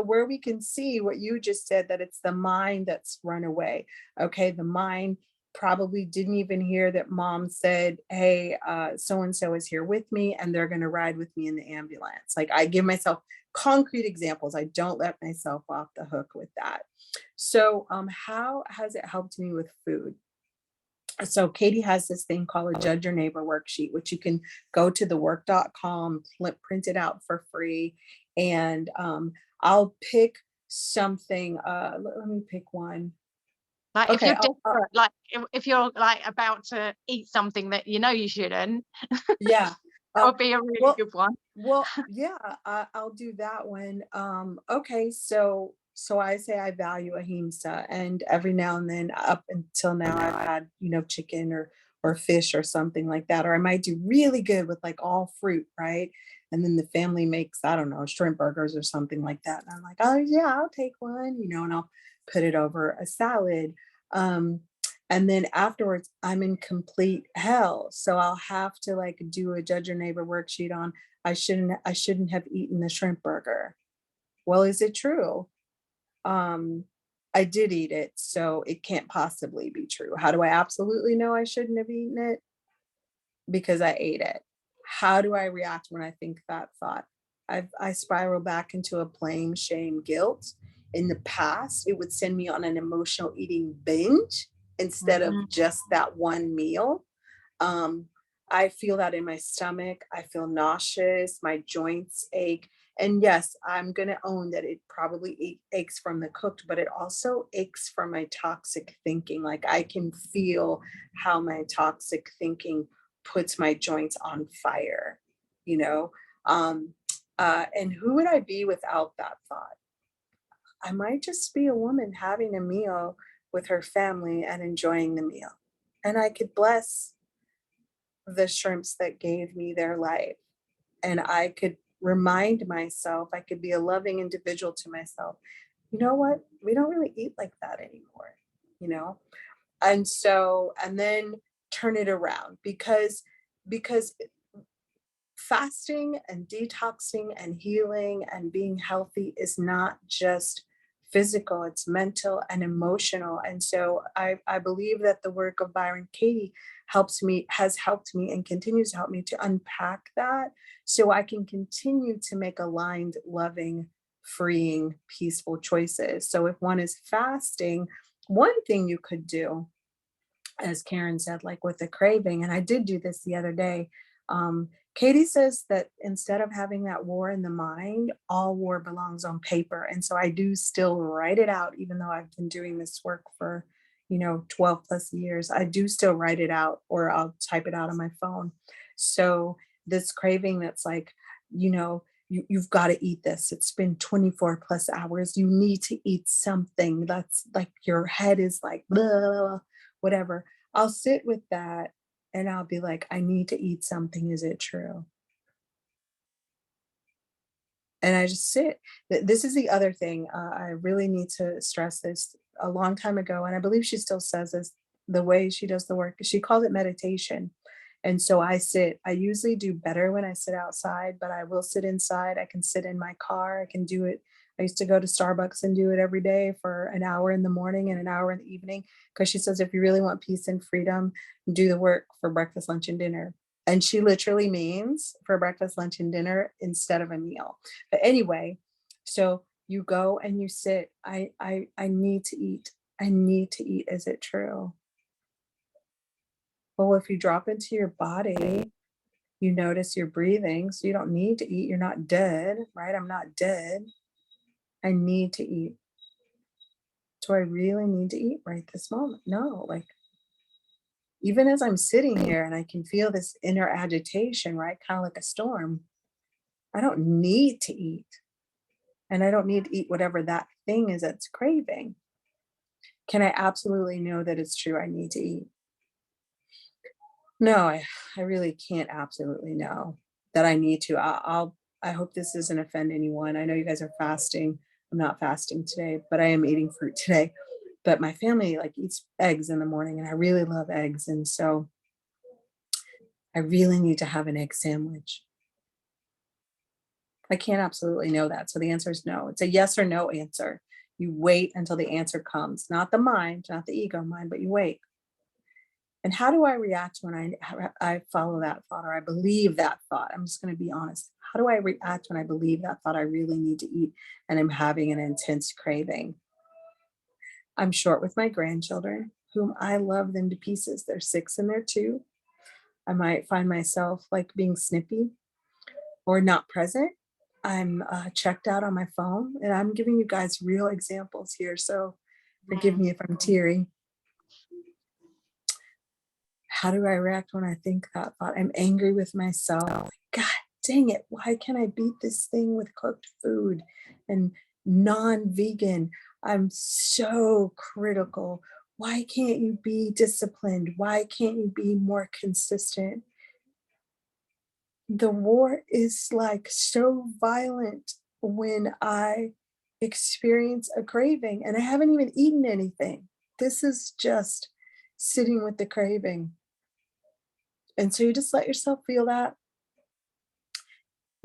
where we can see what you just said, that it's the mind that's run away. Okay, the mind probably didn't even hear that mom said, hey, so and so is here with me and they're going to ride with me in the ambulance. Like, I give myself concrete examples. I don't let myself off the hook with that. So how has it helped me with food? So Katie has this thing called a Judge Your Neighbor worksheet, which you can go to thework.com, print it out for free. And I'll pick something. Let me pick one. Like, okay, if you're desperate, like if you're like about to eat something that you know you shouldn't, yeah, that would be a really good one. Well, yeah, I'll do that one. Okay, so I say I value ahimsa, and every now and then, up until now, I've had chicken or fish or something like that, or I might do really good with like all fruit, right? And then the family makes, I don't know, shrimp burgers or something like that, and I'm like, oh yeah, I'll take one, and I'll put it over a salad. And then afterwards, I'm in complete hell. So I'll have to like do a Judge Your Neighbor worksheet on I shouldn't have eaten the shrimp burger. Well, is it true? I did eat it, so it can't possibly be true. How do I absolutely know I shouldn't have eaten it? Because I ate it. How do I react when I think that thought? I spiral back into a blame, shame, guilt. In the past, it would send me on an emotional eating binge instead of just that one meal. Um, I feel that in my stomach. I feel nauseous. My joints ache. And yes, I'm going to own that it probably aches from the cooked, but it also aches from my toxic thinking. Like I can feel how my toxic thinking puts my joints on fire, you know? And who would I be without that thought? I might just be a woman having a meal with her family and enjoying the meal. And I could bless the shrimps that gave me their life. And I could remind myself, I could be a loving individual to myself. You know what? We don't really eat like that anymore, you know? And so, and then turn it around because fasting and detoxing and healing and being healthy is not just physical, it's mental and emotional. And so I believe that the work of Byron Katie has helped me and continues to help me to unpack that so I can continue to make aligned, loving, freeing, peaceful choices. So if one is fasting, one thing you could do, as Karen said, like with the craving, and I did do this the other day. Katie says that instead of having that war in the mind, all war belongs on paper. And so I do still write it out, even though I've been doing this work for, 12 plus years. I do still write it out or I'll type it out on my phone. So this craving that's like, you've got to eat this. It's been 24 plus hours. You need to eat something that's like your head is like, blah, whatever. I'll sit with that and I'll be like, I need to eat something. Is it true? And I just sit. This is the other thing. I really need to stress this. A long time ago, and I believe she still says this, the way she does the work, she called it meditation. And so I sit. I usually do better when I sit outside, but I will sit inside. I can sit in my car. I can do it. I used to go to Starbucks and do it every day for an hour in the morning and an hour in the evening. Because she says, if you really want peace and freedom, do the work for breakfast, lunch, and dinner. And she literally means for breakfast, lunch, and dinner instead of a meal. But anyway, so you go and you sit. I need to eat. I need to eat. Is it true? Well, if you drop into your body, you notice your breathing. So you don't need to eat. You're not dead, right? I'm not dead. I need to eat. Do I really need to eat right this moment? No, like even as I'm sitting here and I can feel this inner agitation, right? Kind of like a storm. I don't need to eat. And I don't need to eat whatever that thing is that's craving. Can I absolutely know that it's true I need to eat? No, I really can't absolutely know that I need to. I hope this doesn't offend anyone. I know you guys are fasting. I'm not fasting today, but I am eating fruit today. But my family like eats eggs in the morning and I really love eggs. And so I really need to have an egg sandwich. I can't absolutely know that. So the answer is no. It's a yes or no answer. You wait until the answer comes, not the mind, not the ego mind, but you wait. And how do I react when I follow that thought or I believe that thought? I'm just going to be honest. How do I react when I believe that thought I really need to eat and I'm having an intense craving? I'm short with my grandchildren, whom I love them to pieces. They're 6 and they're 2. I might find myself like being snippy or not present. I'm checked out on my phone, and I'm giving you guys real examples here. So forgive me if I'm teary. How do I react when I think that thought? I'm angry with myself. Like, God dang it. Why can't I beat this thing with cooked food and non-vegan? I'm so critical. Why can't you be disciplined? Why can't you be more consistent? The war is like so violent when I experience a craving and I haven't even eaten anything. This is just sitting with the craving. And so you just let yourself feel that,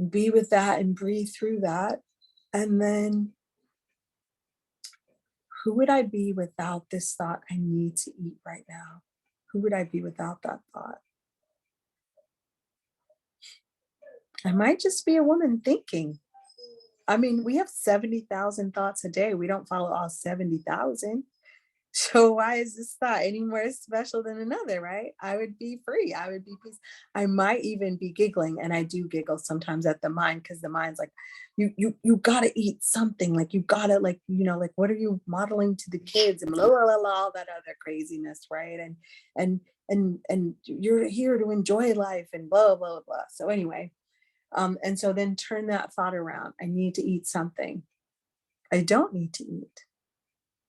be with that and breathe through that. And then who would I be without this thought? I need to eat right now. Who would I be without that thought? I might just be a woman thinking. I mean, we have 70,000 thoughts a day. We don't follow all 70,000. So why is this thought any more special than another, right? I would be free. I would be peace. I might even be giggling, and I do giggle sometimes at the mind, because the mind's like, you gotta eat something. Like you gotta, like, like, what are you modeling to the kids, and blah blah blah, blah, all that other craziness, right? And you're here to enjoy life and blah blah blah. So anyway, and so then turn that thought around. I need to eat something. I don't need to eat.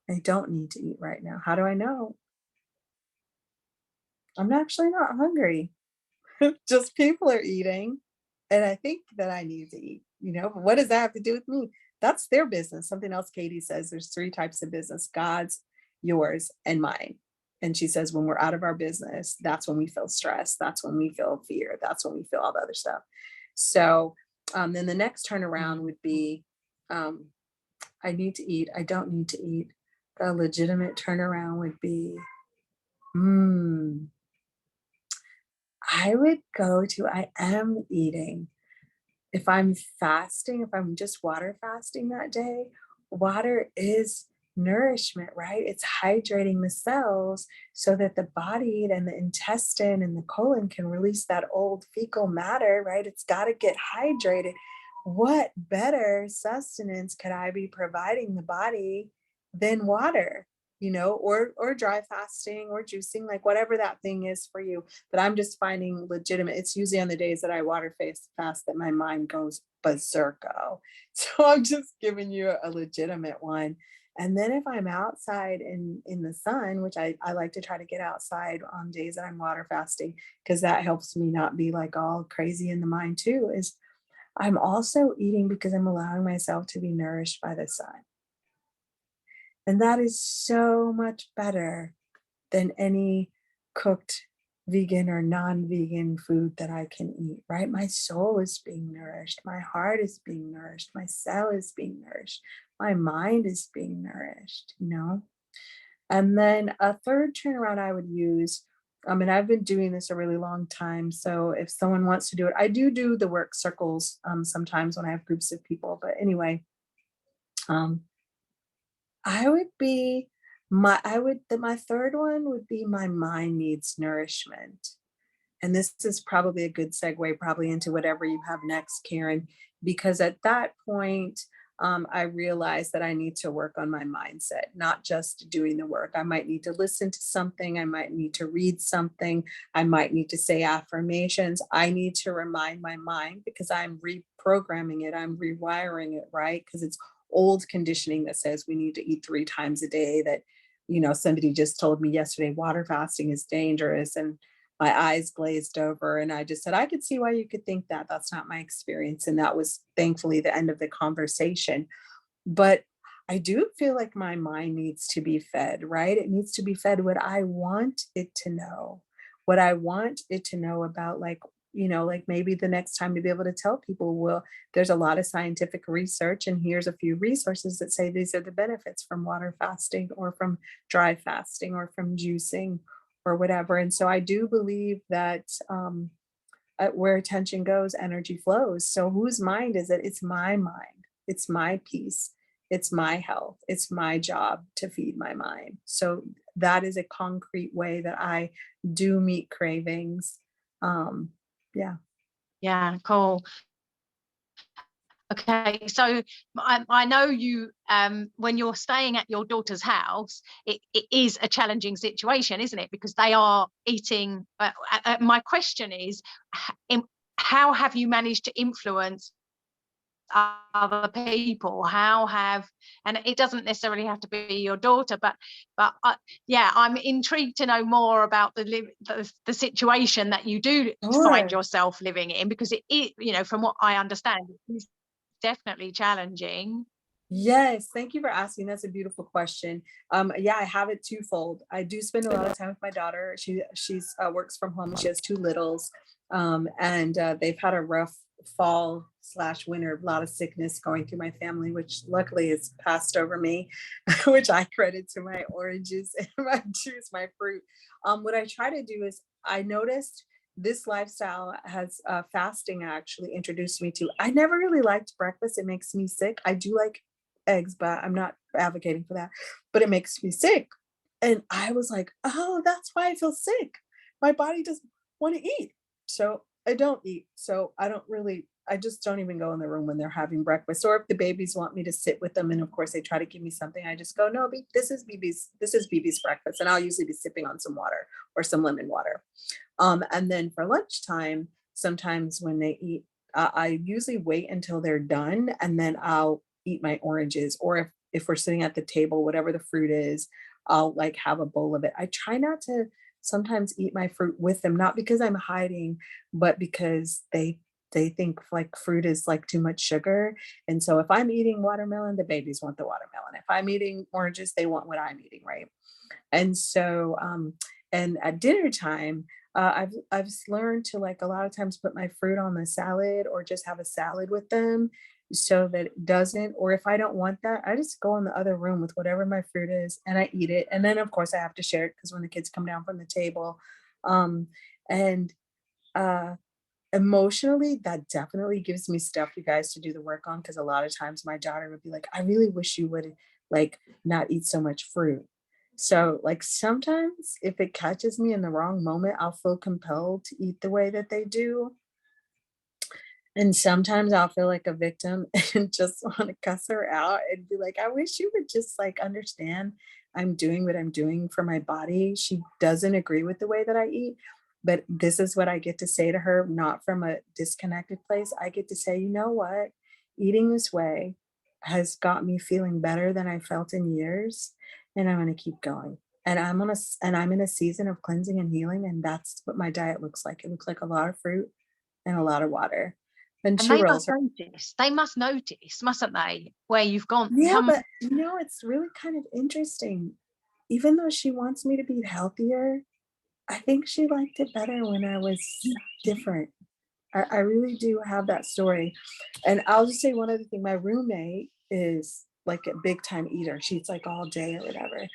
I don't need to eat right now. How do I know? I'm actually not hungry. Just people are eating. And I think that I need to eat, but what does that have to do with me? That's their business. Something else Katie says, there's 3 types of business: God's, yours, and mine. And she says, when we're out of our business, that's when we feel stress. That's when we feel fear. That's when we feel all the other stuff. So then the next turnaround would be, I need to eat. I don't need to eat. A legitimate turnaround would be, I would go to, I am eating. If I'm fasting, if I'm just water fasting that day, water is nourishment, right? It's hydrating the cells so that the body and the intestine and the colon can release that old fecal matter, right? It's got to get hydrated. What better sustenance could I be providing the body than water? Or dry fasting or juicing, like whatever that thing is for you. But I'm just finding legitimate. It's usually on the days that I water fast that my mind goes berserko. So I'm just giving you a legitimate one. And then if I'm outside in the sun, which I like to try to get outside on days that I'm water fasting, because that helps me not be like all crazy in the mind too, is I'm also eating because I'm allowing myself to be nourished by the sun. And that is so much better than any cooked vegan or non-vegan food that I can eat, right? My soul is being nourished. My heart is being nourished. My cell is being nourished. My mind is being nourished, And then a third turnaround I would use, and I've been doing this a really long time. So if someone wants to do it, I do the work circles sometimes when I have groups of people. But anyway, I would be my third one would be my mind needs nourishment. And this is probably a good segue probably into whatever you have next, Karen, because at that point, I realized that I need to work on my mindset, not just doing the work. I might need to listen to something. I might need to read something. I might need to say affirmations. I need to remind my mind, because I'm reprogramming it. I'm rewiring it, right? Because it's old conditioning that says we need to eat 3 times a day, that, somebody just told me yesterday, water fasting is dangerous. And my eyes glazed over. And I just said, I could see why you could think that. That's not my experience. And that was thankfully the end of the conversation. But I do feel like my mind needs to be fed, right? It needs to be fed what I want it to know, what I want it to know about, like maybe the next time to be able to tell people, well, there's a lot of scientific research, and here's a few resources that say these are the benefits from water fasting or from dry fasting or from juicing or whatever. And so I do believe that where attention goes, energy flows. So whose mind is it? It's my mind. It's my peace. It's my health. It's my job to feed my mind. So that is a concrete way that I do meet cravings. Yeah. Yeah, cool. Okay, so I know you, when you're staying at your daughter's house, it is a challenging situation, isn't it? Because they are eating. My question is, how have you managed to influence other people? And it doesn't necessarily have to be your daughter, but yeah, I'm intrigued to know more about the situation that you do find Sure. yourself living in, because it from what I understand, it's definitely challenging. Yes, thank you for asking. That's a beautiful question. Yeah, I have it twofold. I do spend a lot of time with my daughter. She's works from home. She has 2 littles, and they've had a rough fall/winter, a lot of sickness going through my family, which luckily has passed over me, which I credit to my oranges and my juice, my fruit. What I try to do is, I noticed this lifestyle has fasting actually introduced me to. I never really liked breakfast. It makes me sick. I do like eggs, but I'm not advocating for that, but it makes me sick. And I was like, oh, that's why I feel sick. My body doesn't want to eat. So I don't eat. So I just don't even go in the room when they're having breakfast. Or if the babies want me to sit with them, and of course they try to give me something, I just go, no, this is BB's breakfast. And I'll usually be sipping on some water or some lemon water. And then for lunchtime, sometimes when they eat, I usually wait until they're done and then I'll eat my oranges. Or if we're sitting at the table, whatever the fruit is, I'll like have a bowl of it. I try not to sometimes eat my fruit with them, not because I'm hiding, but because they think like fruit is like too much sugar. And so if I'm eating watermelon, the babies want the watermelon. If I'm eating oranges, they want what I'm eating, right? And so and at dinner time, I've learned to, like, a lot of times put my fruit on the salad or just have a salad with them so that it doesn't, or if I don't want that, I just go in the other room with whatever my fruit is and I eat it. And then of course I have to share it because when the kids come down from the table, um, and uh, emotionally, that definitely gives me stuff, you guys, to do the work on. Because a lot of times my daughter would be like, I really wish you would like not eat so much fruit. So like sometimes if it catches me in the wrong moment, I'll feel compelled to eat the way that they do. And sometimes I'll feel like a victim and just want to cuss her out and be like, I wish you would just like understand I'm doing what I'm doing for my body. She doesn't agree with the way that I eat, but this is what I get to say to her, not from a disconnected place. I get to say, you know what? Eating this way has got me feeling better than I felt in years, and I'm going to keep going. And I'm in a season of cleansing and healing, and that's what my diet looks like. It looks like a lot of fruit and a lot of water. And And she they rolls must her. notice. They must notice, mustn't they, where you've gone? Yeah, but it's really kind of interesting. Even though she wants me to be healthier, I think she liked it better when I was different. I really do have that story. And I'll just say one other thing. My roommate is like a big time eater. She eats like all day or whatever.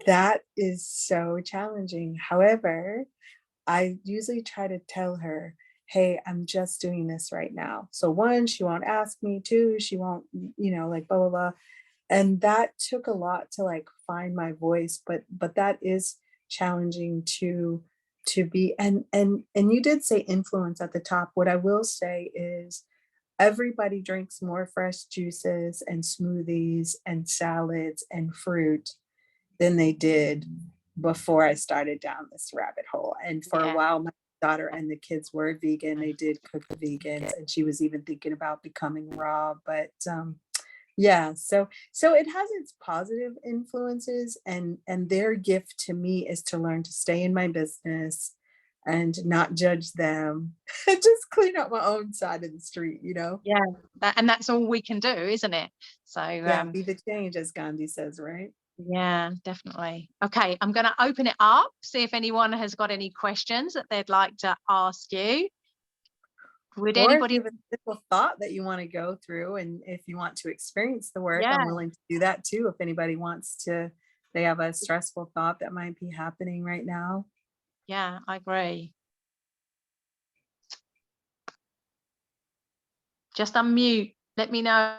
That is so challenging. However, I usually try to tell her, hey, I'm just doing this right now. So one, she won't ask me. Two, she won't, like blah, blah, blah. And that took a lot to like find my voice, but that is challenging to be. And you did say influence at the top. What I will say is everybody drinks more fresh juices and smoothies and salads and fruit than they did before I started down this rabbit hole. And for a while, my daughter and the kids were vegan. They did cook vegans, and she was even thinking about becoming raw. But yeah, so it has its positive influences, and their gift to me is to learn to stay in my business and not judge them and just clean up my own side of the street, and that's all we can do, isn't it? So be the change, as Gandhi says, right? Yeah, definitely. Okay, I'm going to open it up, see if anyone has got any questions that they'd like to ask you. Would anybody give a simple thought that you want to go through, and if you want to experience the work, Yeah. I'm willing to do that too. If anybody wants to, they have a stressful thought that might be happening right now. Yeah, I agree. Just unmute. Let me know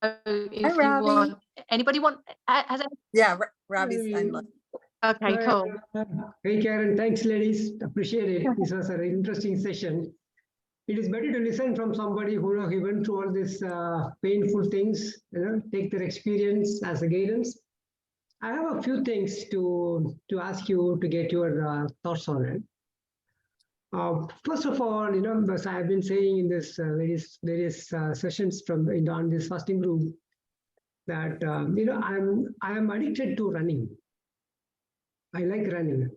if Hi, you Robbie. want. Anybody want? Yeah, Robbie's unlucky. Okay, cool. Hey, Karen. Thanks, ladies. Appreciate it. This was an interesting session. It is better to listen from somebody who went through all these painful things, take their experience as a guidance. I have a few things to ask you to get your thoughts on it. First of all, as I have been saying in this various sessions on this fasting group, that I am addicted to running. I like running.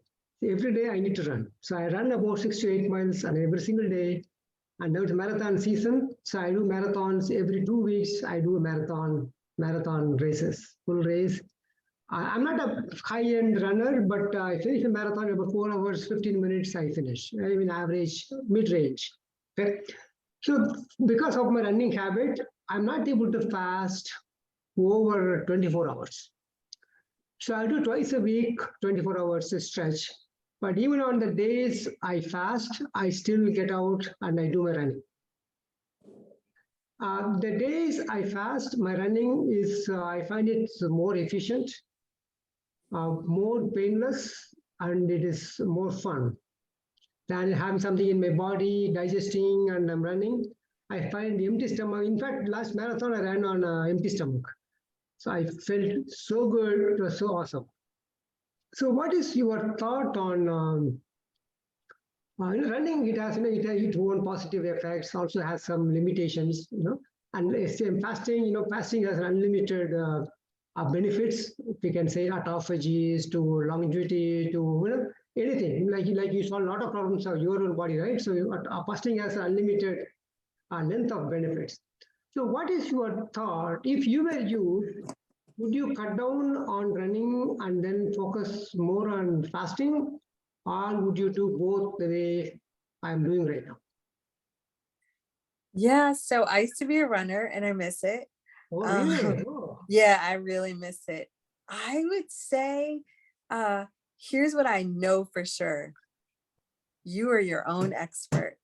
Every day I need to run. So I run about 6 to 8 miles and every single day. And now it's marathon season. So I do marathons every 2 weeks. I do a marathon races, full race. I'm not a high-end runner, but I finish a marathon about 4 hours, 15 minutes, I finish. I mean, average, mid-range. Okay. So because of my running habit, I'm not able to fast over 24 hours. So I'll do twice a week, 24 hours stretch. But even on the days I fast, I still get out and I do my running. The days I fast, my running is, I find it more efficient, more painless, and it is more fun than having something in my body, digesting, and I'm running. I find the empty stomach. In fact, last marathon I ran on an empty stomach. So I felt so good. It was so awesome. So what is your thought on running? It has, it has its own positive effects, also has some limitations, and same fasting, fasting has unlimited benefits. We can say autophagies to longevity to, anything, like you solve a lot of problems of your own body, right? So fasting has unlimited length of benefits. So what is your thought? If you were you, would you cut down on running and then focus more on fasting? Or would you do both the way I'm doing right now? Yeah, so I used to be a runner and I miss it. Oh, really? Oh. Yeah, I really miss it. I would say, here's what I know for sure. You are your own expert.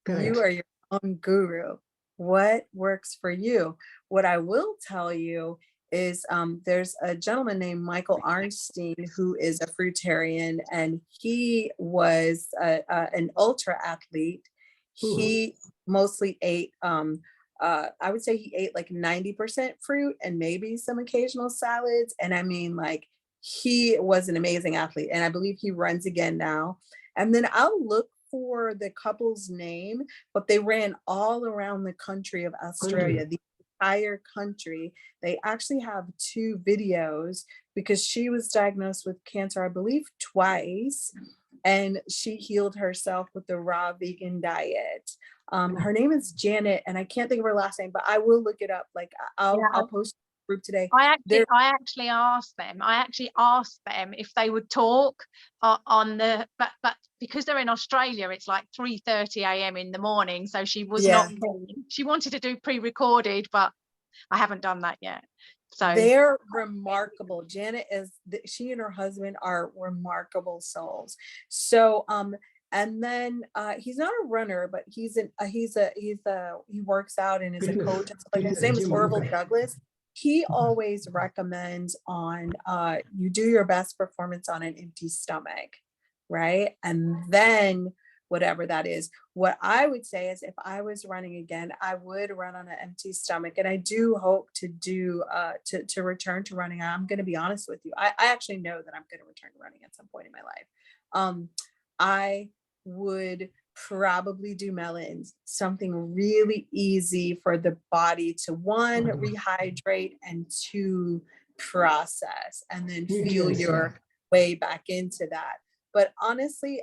Correct. You are your own guru. What works for you? What I will tell you is there's a gentleman named Michael Arnstein who is a fruitarian, and he was an ultra athlete. He mostly ate, I would say he ate like 90% fruit and maybe some occasional salads. And I mean, like, he was an amazing athlete, and I believe he runs again now. And then I'll look for the couple's name, but they ran all around the country of Australia, the entire country. They actually have 2 videos because she was diagnosed with cancer, I believe, twice, and she healed herself with the raw vegan diet. Her name is Janet, and I can't think of her last name, but I will look it up. Like I'll post the group today. I actually asked them if they would talk on the, but because they're in Australia, it's like 3:30 a.m. in the morning. So she was not keen. She wanted to do pre-recorded, but I haven't done that yet. So they're remarkable. Janet she and her husband are remarkable souls. So and then he's not a runner, but he works out and is a coach. Like, his name is Orville Douglas. He always recommends on you do your best performance on an empty stomach, right? And then whatever that is. What I would say is, if I was running again, I would run on an empty stomach. And I do hope to do to return to running. I'm going to be honest with you. I actually know that I'm going to return to running at some point in my life. I would probably do melons, something really easy for the body to 1, rehydrate, and 2, process, and then feel your way back into that. But honestly,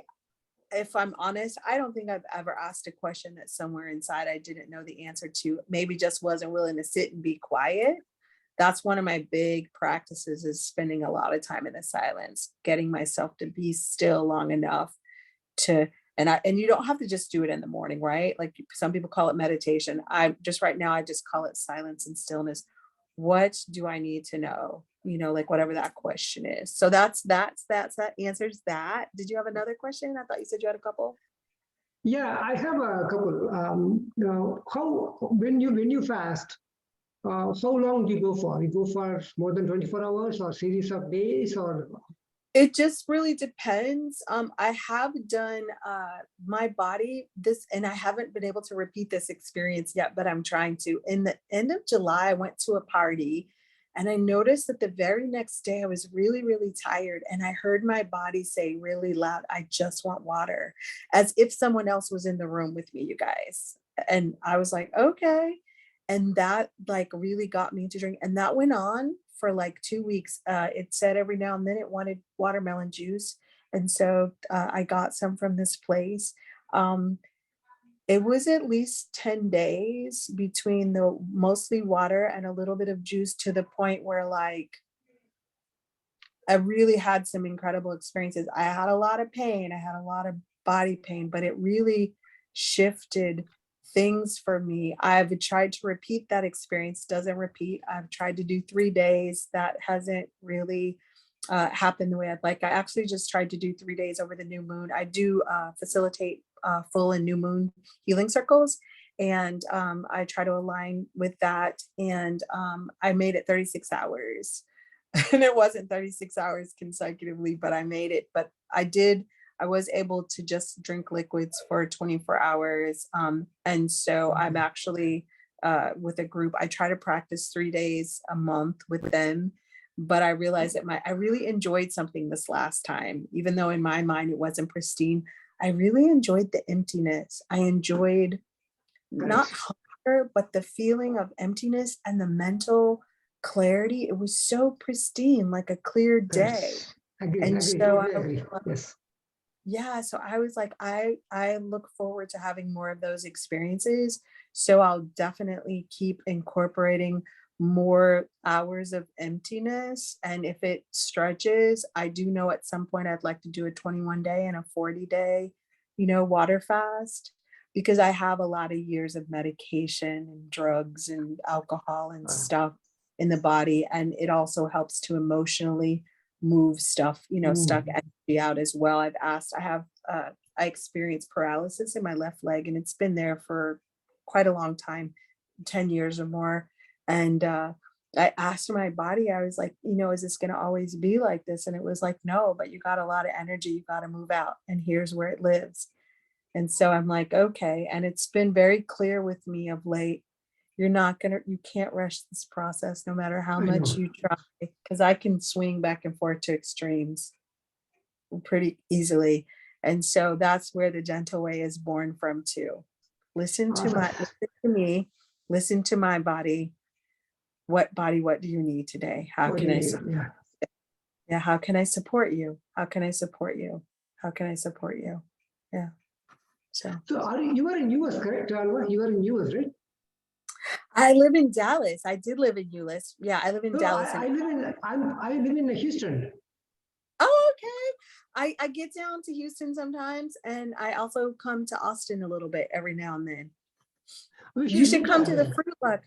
if I'm honest, I don't think I've ever asked a question that somewhere inside I didn't know the answer to, maybe just wasn't willing to sit and be quiet. That's one of my big practices, is spending a lot of time in the silence, getting myself to be still long enough to, and you don't have to just do it in the morning, right? Like, some people call it meditation. I just call it silence and stillness. What do I need to know? Like, whatever that question is. So that answers that. Did you have another question? I thought you said you had a couple. Yeah, I have a couple. When you fast, how long do you go for? You go for more than 24 hours or series of days, or? It just really depends. I have done my body this, and I haven't been able to repeat this experience yet, but I'm trying to. In the end of July, I went to a party, and I noticed that the very next day I was really, really tired. And I heard my body say really loud, "I just want water," as if someone else was in the room with me, you guys. And I was like, okay. And that like really got me to drink. And that went on for like 2 weeks. It said every now and then it wanted watermelon juice. And so I got some from this place. It was at least 10 days between the mostly water and a little bit of juice, to the point where like I really had some incredible experiences. I had a lot of pain. I had a lot of body pain, but it really shifted things for me. I've tried to repeat that experience, doesn't repeat. I've tried to do 3 days. That hasn't really happened the way I'd like. I actually just tried to do 3 days over the new moon. I do facilitate full and new moon healing circles. And I try to align with that. And I made it 36 hours. And it wasn't 36 hours consecutively, but I made it. But I was able to just drink liquids for 24 hours. And so I'm actually with a group. I try to practice 3 days a month with them. But I realized that I really enjoyed something this last time, even though in my mind it wasn't pristine. I really enjoyed the emptiness. I enjoyed not hunger, but the feeling of emptiness and the mental clarity. It was so pristine, like a clear day. Agree, So totally agree. Yes. yeah, so I was like, I look forward to having more of those experiences. So I'll definitely keep incorporating more hours of emptiness. And if it stretches, I do know at some point I'd like to do a 21 day and a 40 day, water fast, because I have a lot of years of medication and drugs and alcohol and stuff in the body. And it also helps to emotionally move stuff, stuck energy out as well. I experienced paralysis in my left leg, and it's been there for quite a long time, 10 years or more. And I asked my body, I was like, is this going to always be like this? And it was like, no, but you got a lot of energy, you got to move out, and here's where it lives. And so I'm like, okay. And it's been very clear with me of late. You can't rush this process no matter how much you try, because I can swing back and forth to extremes pretty easily. And so that's where the gentle way is born from too. Listen to me, listen to my body. What do you need today? How can I support you? Yeah, how can I support you? How can I support you? How can I support you? Yeah. So You are in US, correct, Alva? You are in US, right? I live in Dallas. I did live in Euless. Yeah, I live in Dallas. I live in Houston. Oh, okay. I get down to Houston sometimes, and I also come to Austin a little bit every now and then. You should come to the Fruit Luck.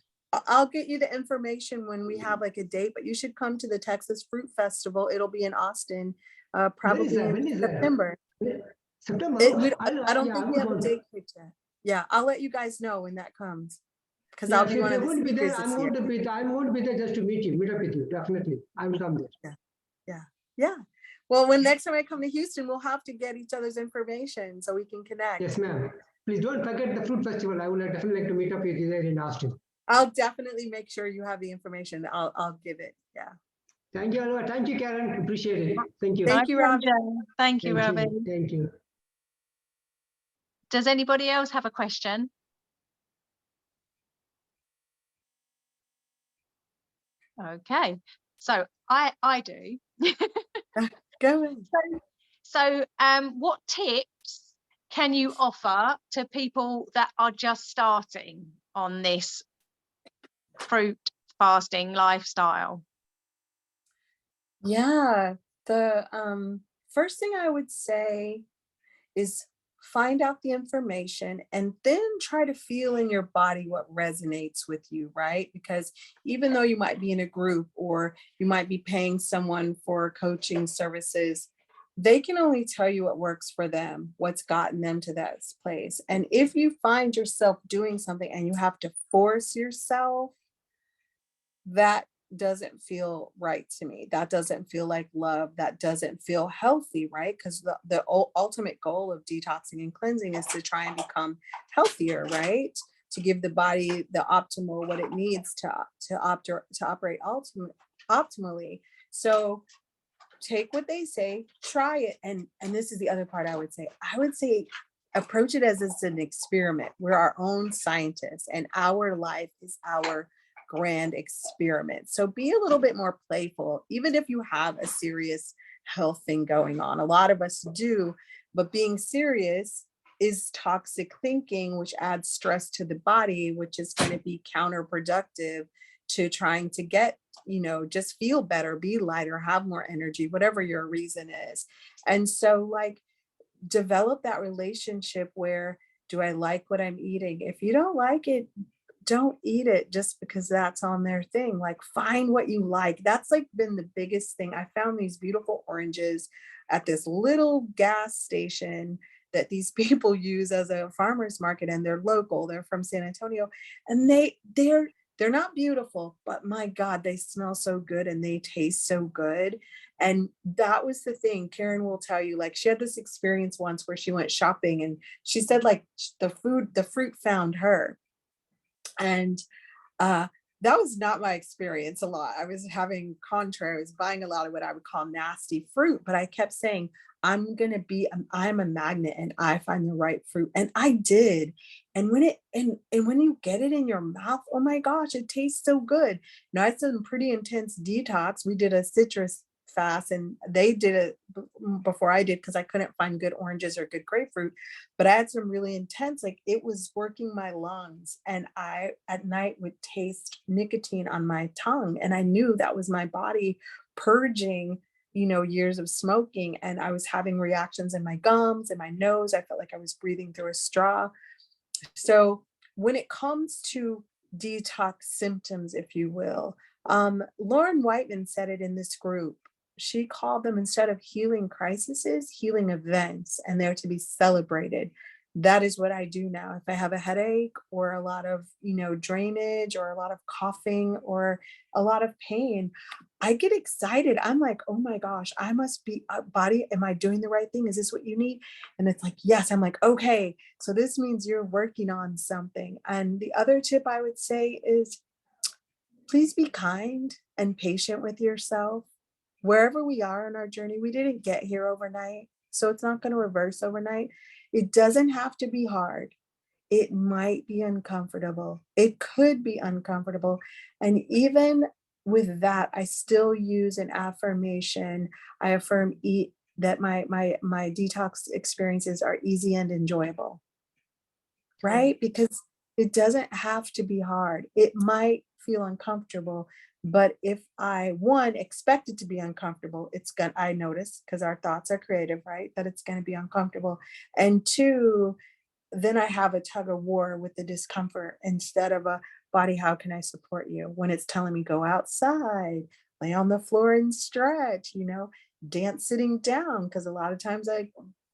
I'll get you the information when we have like a date, but you should come to the Texas Fruit Festival. It'll be in Austin, probably in September. September. I don't think we have a date picked yet. Yeah, I'll let you guys know when that comes, because I'll be one of the speakers this year. I'm going to be there just to meet up with you. Definitely, I will come there. Yeah. Well, when next time I come to Houston, we'll have to get each other's information so we can connect. Yes, ma'am. Please don't forget the fruit festival. I would definitely like to meet up with you there in Austin. I'll definitely make sure you have the information. I'll give it. Yeah. Thank you, Alva. Thank you, Karen. Appreciate it. Thank you. Thank you, Robbie. Thank you, Robbie. Thank you. Does anybody else have a question? Okay, so I do. Go in. So what tips can you offer to people that are just starting on this fruit fasting lifestyle? Yeah, the first thing I would say is find out the information and then try to feel in your body what resonates with you, right? Because even though you might be in a group or you might be paying someone for coaching services, they can only tell you what works for them, what's gotten them to that place. And if you find yourself doing something and you have to force yourself, that doesn't feel right to me. That doesn't feel like love. That doesn't feel healthy, right? Because the ultimate goal of detoxing and cleansing is to try and become healthier, right? To give the body the optimal what it needs to operate optimally. So take what they say, try it, and this is the other part I would say. I would say approach it as it's an experiment. We're our own scientists, and our life is our grand experiment. So be a little bit more playful, even if you have a serious health thing going on. A lot of us do, but being serious is toxic thinking, which adds stress to the body, which is going to be counterproductive to trying to get, just feel better, be lighter, have more energy, whatever your reason is. And so like develop that relationship where Do I like what I'm eating? If you don't like it, don't eat it just because that's on their thing. Like, find what you like. That's like been the biggest thing. I found these beautiful oranges at this little gas station that these people use as a farmer's market, and they're local. They're from San Antonio, and they're not beautiful, but my God, they smell so good and they taste so good. And that was the thing. Karen will tell you, like, she had this experience once where she went shopping, and she said, like, the fruit found her. And that was not my experience a lot. I was having contrary, I was buying a lot of what I would call nasty fruit, but I kept saying, I'm a magnet and I find the right fruit. And I did. And when when you get it in your mouth, oh my gosh, it tastes so good. Now, I had some pretty intense detox. We did a citrus fast, and they did it before I did because I couldn't find good oranges or good grapefruit. But I had some really intense, like, it was working my lungs, and I at night would taste nicotine on my tongue, and I knew that was my body purging, years of smoking. And I was having reactions in my gums and my nose. I felt like I was breathing through a straw. So when it comes to detox symptoms, if you will, Lauren Whiteman said it in this group. She called them, instead of healing crises, healing events, and they're to be celebrated. That is what I do now. If I have a headache or a lot of, drainage or a lot of coughing or a lot of pain, I get excited. I'm like, oh my gosh, I must be body. Am I doing the right thing? Is this what you need? And it's like, yes. I'm like, okay, so this means you're working on something. And the other tip I would say is, please be kind and patient with yourself. Wherever we are in our journey, we didn't get here overnight, so it's not going to reverse overnight. It doesn't have to be hard. It might be uncomfortable. It could be uncomfortable. And even with that, I still use an affirmation. I affirm that my detox experiences are easy and enjoyable, right? Because it doesn't have to be hard. It might feel uncomfortable, but if I, one, expect it to be uncomfortable, I notice, because our thoughts are creative, right? That it's going to be uncomfortable. And two, then I have a tug of war with the discomfort instead of a body, how can I support you? When it's telling me go outside, lay on the floor and stretch, dance sitting down, because a lot of times I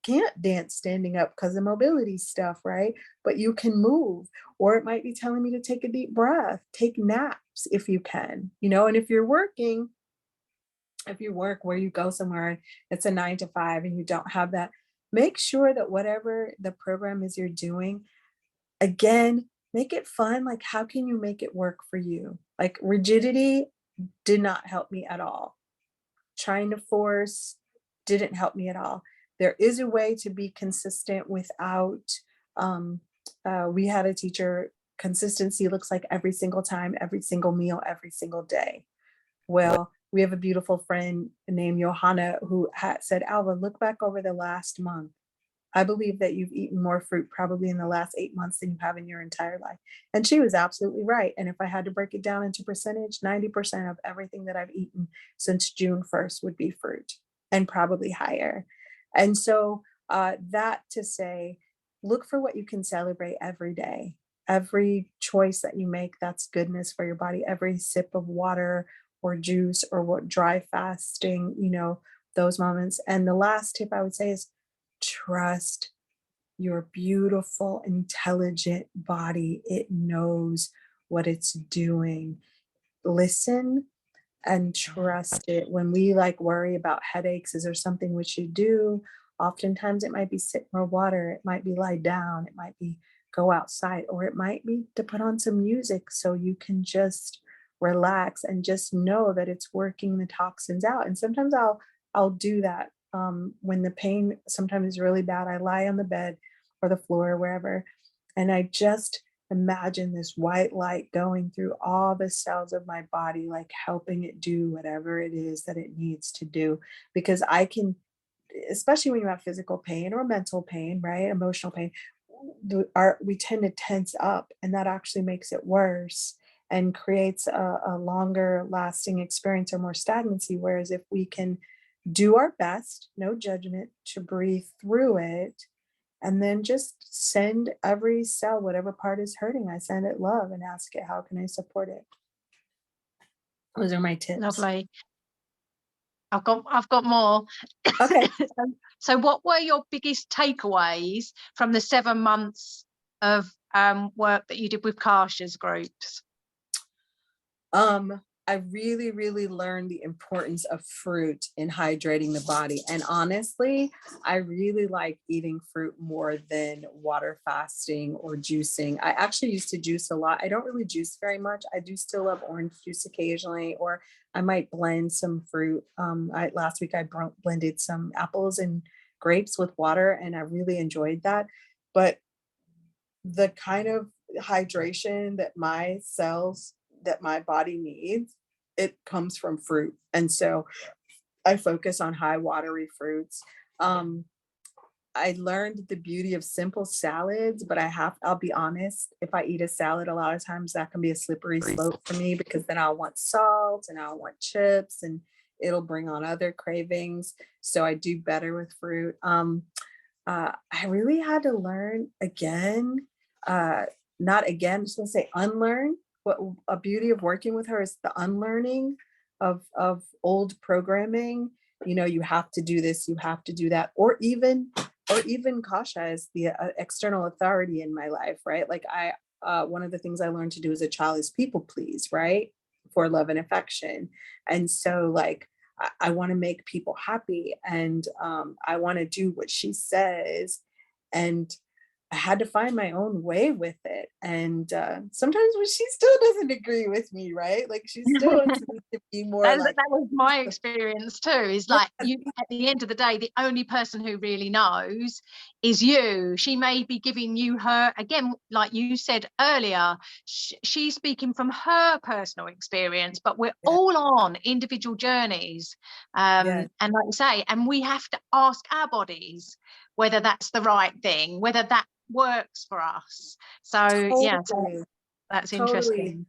can't dance standing up because of mobility stuff, right? But you can move. Or it might be telling me to take a deep breath, take naps if you can, and if you work where you go somewhere and it's a 9 to 5 and you don't have that, make sure that whatever the program is you're doing, again, make it fun. Like, how can you make it work for you? Like, rigidity did not help me at all. Trying to force didn't help me at all. There is a way to be consistent without, we had a teacher, consistency looks like every single time, every single meal, every single day. Well, we have a beautiful friend named Johanna who said, Alva, look back over the last month. I believe that you've eaten more fruit probably in the last 8 months than you have in your entire life. And she was absolutely right. And if I had to break it down into percentage, 90% of everything that I've eaten since June 1st would be fruit, and probably higher. And so that to say, look for what you can celebrate every day. Every choice that you make, that's goodness for your body. Every sip of water or juice or what dry fasting, those moments. And the last tip I would say is, trust your beautiful, intelligent body. It knows what it's doing. Listen and trust it. When we worry about headaches, is there something we should do? Oftentimes it might be sit more water. It might be lie down. It might be go outside, or it might be to put on some music so you can just relax and just know that it's working the toxins out. And sometimes I'll do that. When the pain sometimes is really bad, I lie on the bed or the floor or wherever, and I just imagine this white light going through all the cells of my body, helping it do whatever it is that it needs to do. Because I can, especially when you have physical pain or mental pain, right? Emotional pain, we tend to tense up, and that actually makes it worse and creates a longer lasting experience or more stagnancy. Whereas if we can do our best, no judgment, to breathe through it And then just send every cell, whatever part is hurting, I send it love and ask it, how can I support it? Those are my tips. Lovely. I've got more. Okay. So what were your biggest takeaways from the 7 months of work that you did with Kasha's groups? I really, really learned the importance of fruit in hydrating the body. And honestly, I really like eating fruit more than water fasting or juicing. I actually used to juice a lot. I don't really juice very much. I do still love orange juice occasionally, or I might blend some fruit. Last week I blended some apples and grapes with water, and I really enjoyed that. But the kind of hydration that my cells, that my body needs, it comes from fruit. And so I focus on high watery fruits. I learned the beauty of simple salads, but I'll be honest, if I eat a salad, a lot of times that can be a slippery slope for me, because then I'll want salt and I'll want chips and it'll bring on other cravings. So I do better with fruit. I really had to learn again, not again, I'm just gonna say unlearn. What a beauty of working with her is the unlearning of old programming. You know, you have to do this, you have to do that, or even Kasha as the external authority in my life, right? Like one of the things I learned to do as a child is people please, right? For love and affection. And so like, I want to make people happy, and I want to do what she says. And I had to find my own way with it. And sometimes when she still doesn't agree with me, right? Like she still wants me to be more that like. was my experience too. Is like, you, at the end of the day, the only person who really knows is you. She may be giving you her, again, like you said earlier, she's speaking from her personal experience, but we're all on individual journeys. And like you say, and we have to ask our bodies whether that's the right thing, whether that works for us. So Totally. yeah, so that's interesting.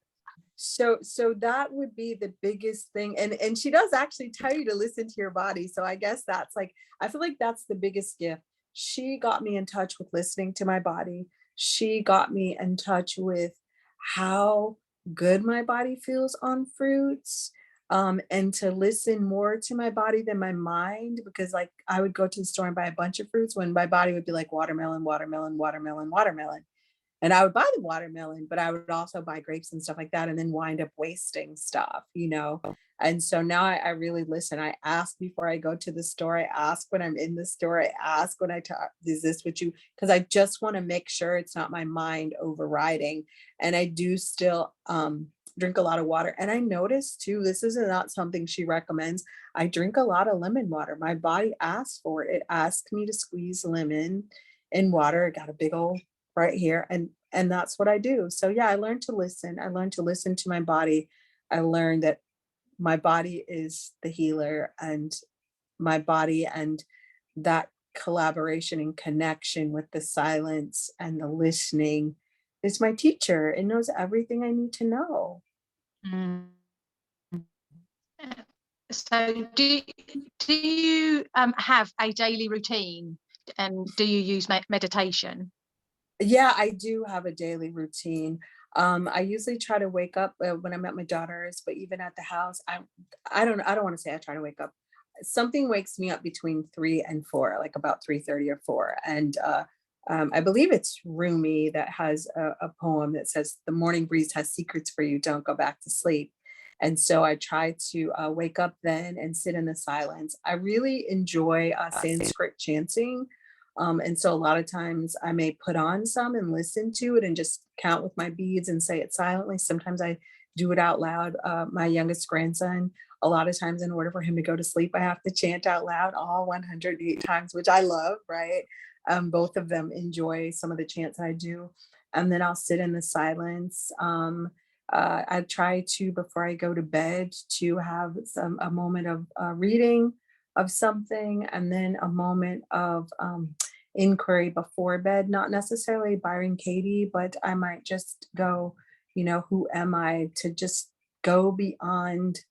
So that would be the biggest thing. And she does actually tell you to listen to your body. So I guess that's like, I feel like that's the biggest gift. She got me in touch with listening to my body. She got me in touch with how good my body feels on fruits. And to listen more to my body than my mind, because like I would go to the store and buy a bunch of fruits when my body would be like watermelon, watermelon, watermelon, watermelon. And I would buy the watermelon, but I would also buy grapes and stuff like that, and then wind up wasting stuff, you know? And so now I really listen. I ask before I go to the store. I ask when I'm in the store. I ask when I talk, is this what you, because I just want to make sure it's not my mind overriding. And I do still drink a lot of water. And I noticed too, this is not something she recommends. I drink a lot of lemon water. My body asks for it. It asks me to squeeze lemon in water. I got a big old right here, and that's what I do. So yeah, I learned to listen. I learned to listen to my body. I learned that my body is the healer, and my body and that collaboration and connection with the silence and the listening is my teacher. It knows everything I need to know. Mm. So do you have a daily routine, and do you use meditation? Yeah, I do have a daily routine. I usually try to wake up when I'm at my daughter's, but even at the house, I don't want to say I try to wake up. Something wakes me up between 3 and 4, like about 3:30 or 4. And I believe it's Rumi that has a poem that says, "The morning breeze has secrets for you. Don't go back to sleep." And so I try to wake up then and sit in the silence. I really enjoy Sanskrit chanting. And so a lot of times I may put on some and listen to it and just count with my beads and say it silently. Sometimes I do it out loud. My youngest grandson, a lot of times in order for him to go to sleep, I have to chant out loud all 108 times, which I love, right? Both of them enjoy some of the chants I do. And then I'll sit in the silence. I try to, before I go to bed, to have a moment of reading of something, and then a moment of inquiry before bed, not necessarily Byron Katie, but I might just go, you know, who am I, to just go beyond.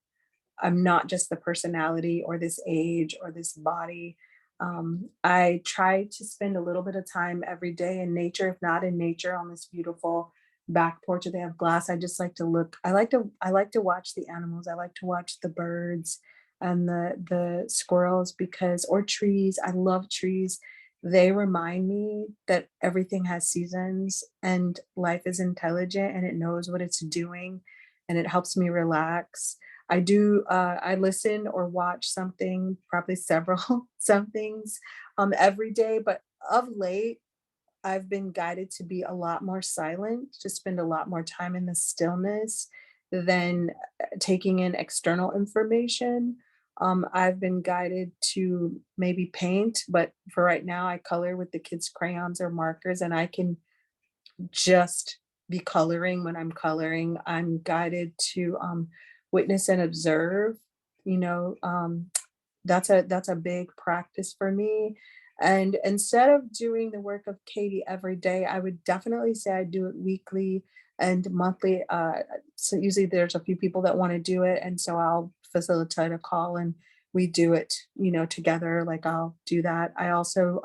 I'm not just the personality or this age or this body. I try to spend a little bit of time every day in nature, if not in nature, on this beautiful back porch that they have glass. I just like to look. I like to watch the animals. I like to watch the birds and the squirrels, because, or trees. I love trees. They remind me that everything has seasons and life is intelligent and it knows what it's doing, and it helps me relax. I listen or watch something, probably several some things every day, but of late I've been guided to be a lot more silent, to spend a lot more time in the stillness than taking in external information. I've been guided to maybe paint, but for right now, I color with the kids' crayons or markers, and I can just be coloring when I'm coloring. I'm guided to witness and observe. You know, that's a big practice for me. And instead of doing the work of Katie every day, I would definitely say I do it weekly and monthly. So usually there's a few people that want to do it, and so I'll facilitate a call and we do it, you know, together. Like I'll do that. I also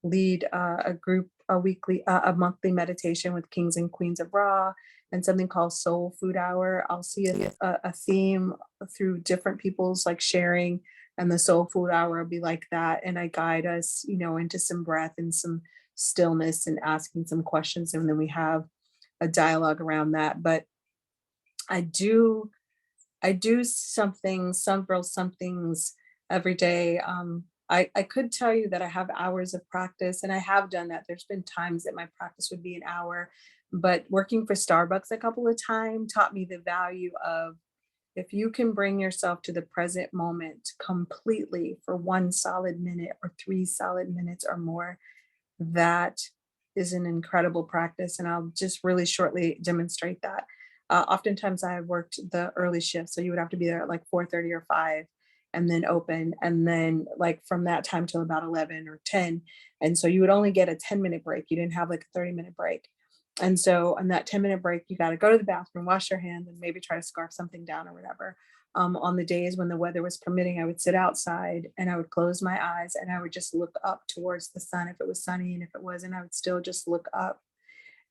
lead a group, a monthly meditation with Kings and Queens of Ra, and something called Soul Food Hour. I'll see a theme through different people's like sharing, and the Soul Food Hour will be like that. And I guide us, you know, into some breath and some stillness and asking some questions. And then we have a dialogue around that. But I do several somethings every day. I could tell you that I have hours of practice, and I have done that. There's been times that my practice would be an hour, but working for Starbucks a couple of times taught me the value of, if you can bring yourself to the present moment completely for 1 solid minute or 3 solid minutes or more, that is an incredible practice. And I'll just really shortly demonstrate that. Oftentimes I worked the early shift, so you would have to be there at like 4:30 or 5 and then open, and then like from that time till about 11 or 10. And so you would only get a 10-minute break. You didn't have like a 30-minute break. And so on that 10-minute break, you got to go to the bathroom, wash your hands, and maybe try to scarf something down or whatever. On the days when the weather was permitting, I would sit outside and I would close my eyes and I would just look up towards the sun if it was sunny, and if it wasn't, I would still just look up.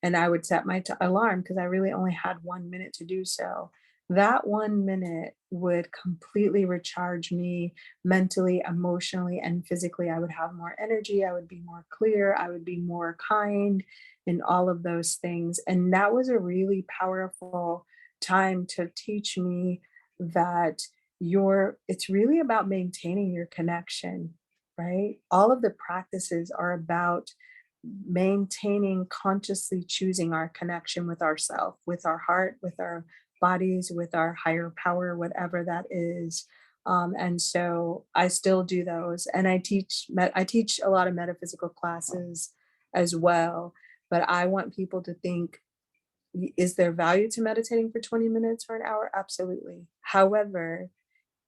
And I would set my alarm, because I really only had 1 minute to do so. That 1 minute would completely recharge me mentally, emotionally, and physically. I would have more energy. I would be more clear. I would be more kind, and all of those things. And that was a really powerful time to teach me that it's really about maintaining your connection, right? All of the practices are about maintaining, consciously choosing our connection with ourself, with our heart, with our bodies, with our higher power, whatever that is. And so I still do those, and I teach a lot of metaphysical classes as well. But I want people to think, is there value to meditating for 20 minutes or an hour? Absolutely. However,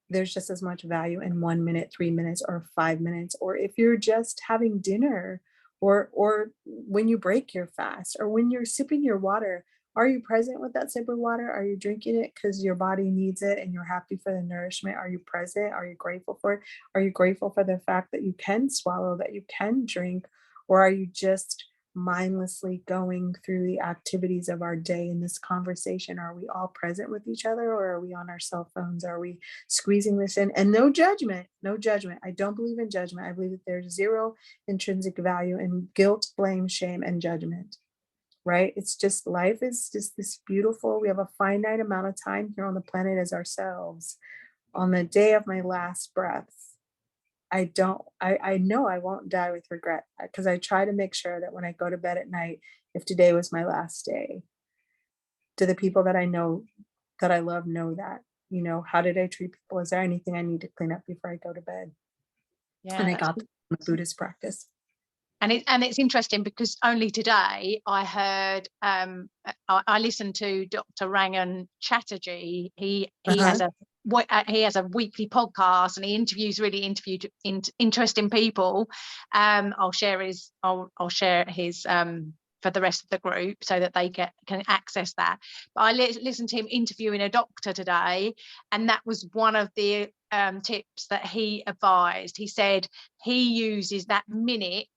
there's just as much value in 1 minute, 3 minutes, or 5 minutes, or if you're just having dinner, or when you break your fast, or when you're sipping your water. Are you present with that sip of water? Are you drinking it because your body needs it and you're happy for the nourishment? Are you present? Are you grateful for it? Are you grateful for the fact that you can swallow, that you can drink? Or are you just mindlessly going through the activities of our day in this conversation? Are we all present with each other, or are we on our cell phones? Are we squeezing this in? And no judgment, no judgment. I don't believe in judgment. I believe that there's zero intrinsic value in guilt, blame, shame, and judgment, right? It's just, life is just this beautiful, we have a finite amount of time here on the planet as ourselves. On the day of my last breath, I know I won't die with regret, because I try to make sure that when I go to bed at night, if today was my last day, do the people that I know, that I love, know that, you know, how did I treat people? Is there anything I need to clean up before I go to bed? Yeah, And I got the Buddhist practice. And it's interesting, because only today I heard, I listened to Dr. Rangan Chatterjee. He has a weekly podcast, and he interviews interesting people. I'll share his for the rest of the group so that they can access that. But I listened to him interviewing a doctor today, and that was one of the tips that he advised. He said he uses that minute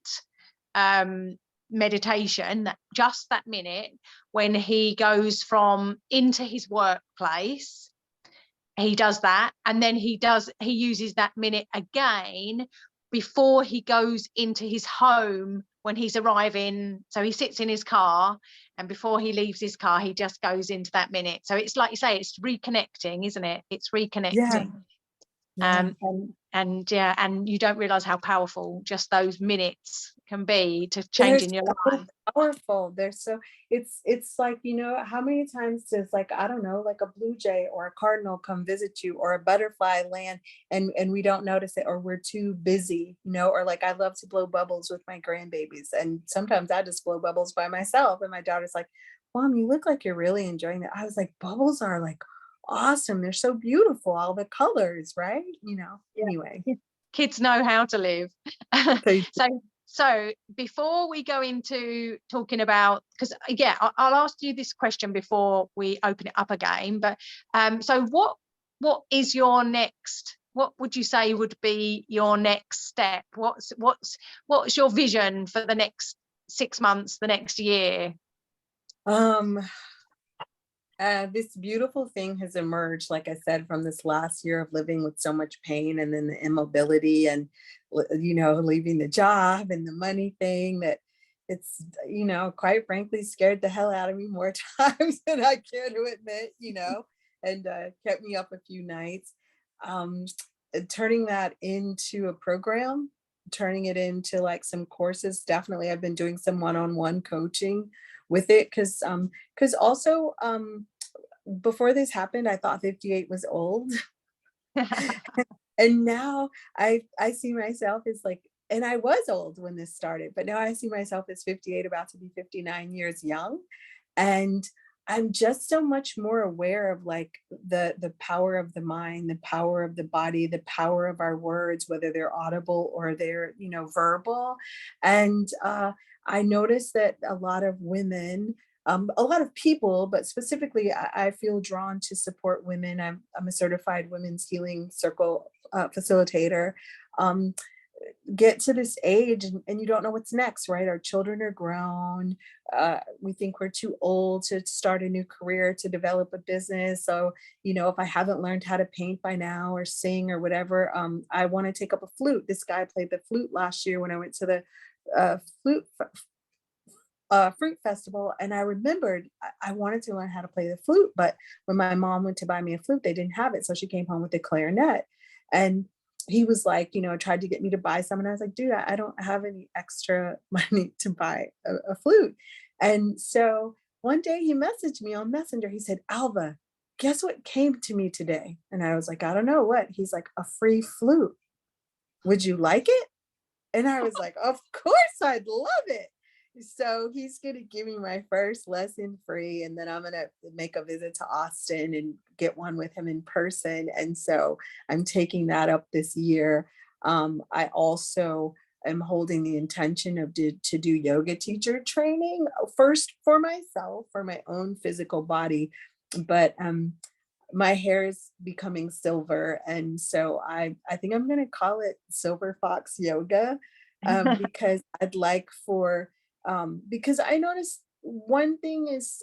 meditation, just that minute, when he goes from into his workplace. He does that, and then he uses that minute again before he goes into his home when he's arriving. So he sits in his car, and before he leaves his car, he just goes into that minute. So it's like you say, it's reconnecting, isn't it? It's reconnecting. Yeah. And you don't realize how powerful just those minutes can be to changing your life. Powerful. They're so, it's like, you know, how many times does, like, I don't know, like a blue jay or a cardinal come visit you, or a butterfly land, and we don't notice it, or we're too busy, you know, or like I love to blow bubbles with my grandbabies, and sometimes I just blow bubbles by myself, and my daughter's like, Mom, you look like you're really enjoying it. I was like, bubbles are like awesome. They're so beautiful, all the colors, right? You know, anyway. Kids know how to live. So before we go into talking about, because I'll ask you this question before we open it up again, but so what is your next, what would you say would be your next step? What's your vision for the next 6 months, the next year? This beautiful thing has emerged, like I said, from this last year of living with so much pain, and then the immobility, and, you know, leaving the job and the money thing, that it's, you know, quite frankly, scared the hell out of me more times than I care to admit, you know, and kept me up a few nights. Turning that into a program, turning it into like some courses. Definitely, I've been doing some one-on-one coaching with it, because also before this happened, I thought 58 was old. And now I see myself as like, and I was old when this started, but now I see myself as 58, about to be 59 years young. And I'm just so much more aware of like the power of the mind, the power of the body, the power of our words, whether they're audible or they're, you know, verbal. And I noticed that a lot of women, a lot of people, but specifically, I feel drawn to support women. I'm a certified women's healing circle facilitator. Get to this age, and you don't know what's next, right? Our children are grown. We think we're too old to start a new career, to develop a business. So, you know, if I haven't learned how to paint by now, or sing or whatever, I want to take up a flute. This guy played the flute last year when I went to the fruit festival, and I remembered I wanted to learn how to play the flute, but when my mom went to buy me a flute, they didn't have it, so she came home with a clarinet. And he was like, you know, tried to get me to buy some, and I was like, dude, I don't have any extra money to buy a flute. And so one day he messaged me on Messenger. He said, Alva, guess what came to me today? And I was like, I don't know what. He's like, a free flute. Would you like it? And I was like, of course, I'd love it. So he's going to give me my first lesson free, and then I'm going to make a visit to Austin and get one with him in person. And so I'm taking that up this year. I also am holding the intention of to do yoga teacher training, first for myself, for my own physical body. But my hair is becoming silver, and so I think I'm going to call it Silver Fox Yoga, because I'd like for because I noticed one thing is,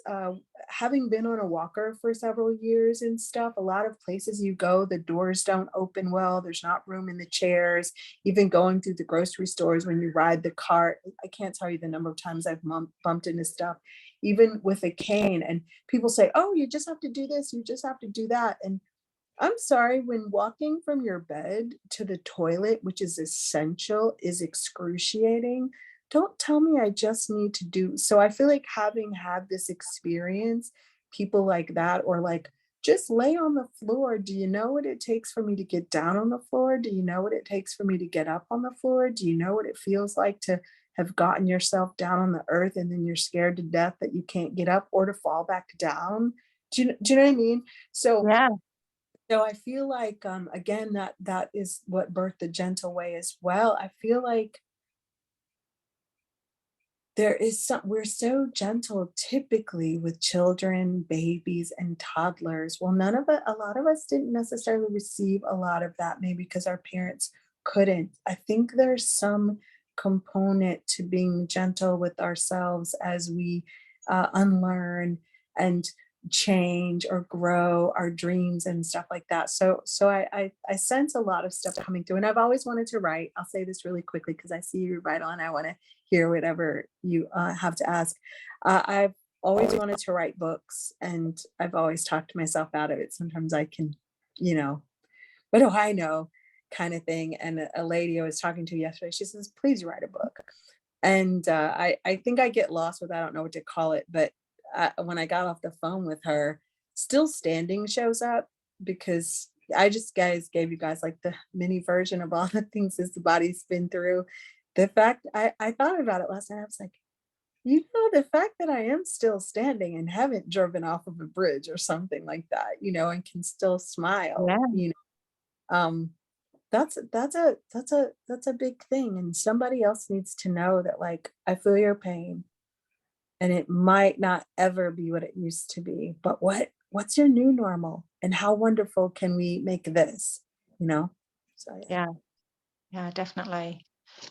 having been on a walker for several years and stuff, a lot of places you go, the doors don't open well. There's not room in the chairs. Even going through the grocery stores, when you ride the cart, I can't tell you the number of times I've bumped into stuff, even with a cane. And people say, oh, you just have to do this, you just have to do that. And I'm sorry, when walking from your bed to the toilet, which is essential, is excruciating, don't tell me I just need to do. So I feel like having had this experience, people like that, or like, just lay on the floor. Do you know what it takes for me to get down on the floor? Do you know what it takes for me to get up on the floor? Do you know what it feels like to have gotten yourself down on the earth, and then you're scared to death that you can't get up, or to fall back down? Do you know what I mean? So Yeah. So I feel like, again, that is what birthed the gentle way as well. I feel like we're so gentle typically with children, babies, and toddlers. Well, a lot of us didn't necessarily receive a lot of that, maybe because our parents couldn't. I think there's some component to being gentle with ourselves as we unlearn and change or grow our dreams and stuff like that. So I sense a lot of stuff coming through, and I've always wanted to write. I'll say this really quickly because I see you right on. I want to hear whatever you have to ask. I've always wanted to write books, and I've always talked myself out of it. Sometimes I can, what do I know, kind of thing. And a lady I was talking to yesterday, she says, "Please write a book." And I think I get lost with, I don't know what to call it, but when I got off the phone with her, still standing shows up, because I just gave you guys like the mini version of all the things this body's been through. The fact I thought about it last night, I was like, the fact that I am still standing and haven't driven off of a bridge or something like that, and can still smile, um, that's a big thing. And somebody else needs to know that, like, I feel your pain. And it might not ever be what it used to be, but what's your new normal, and how wonderful can we make this, So Yeah, definitely.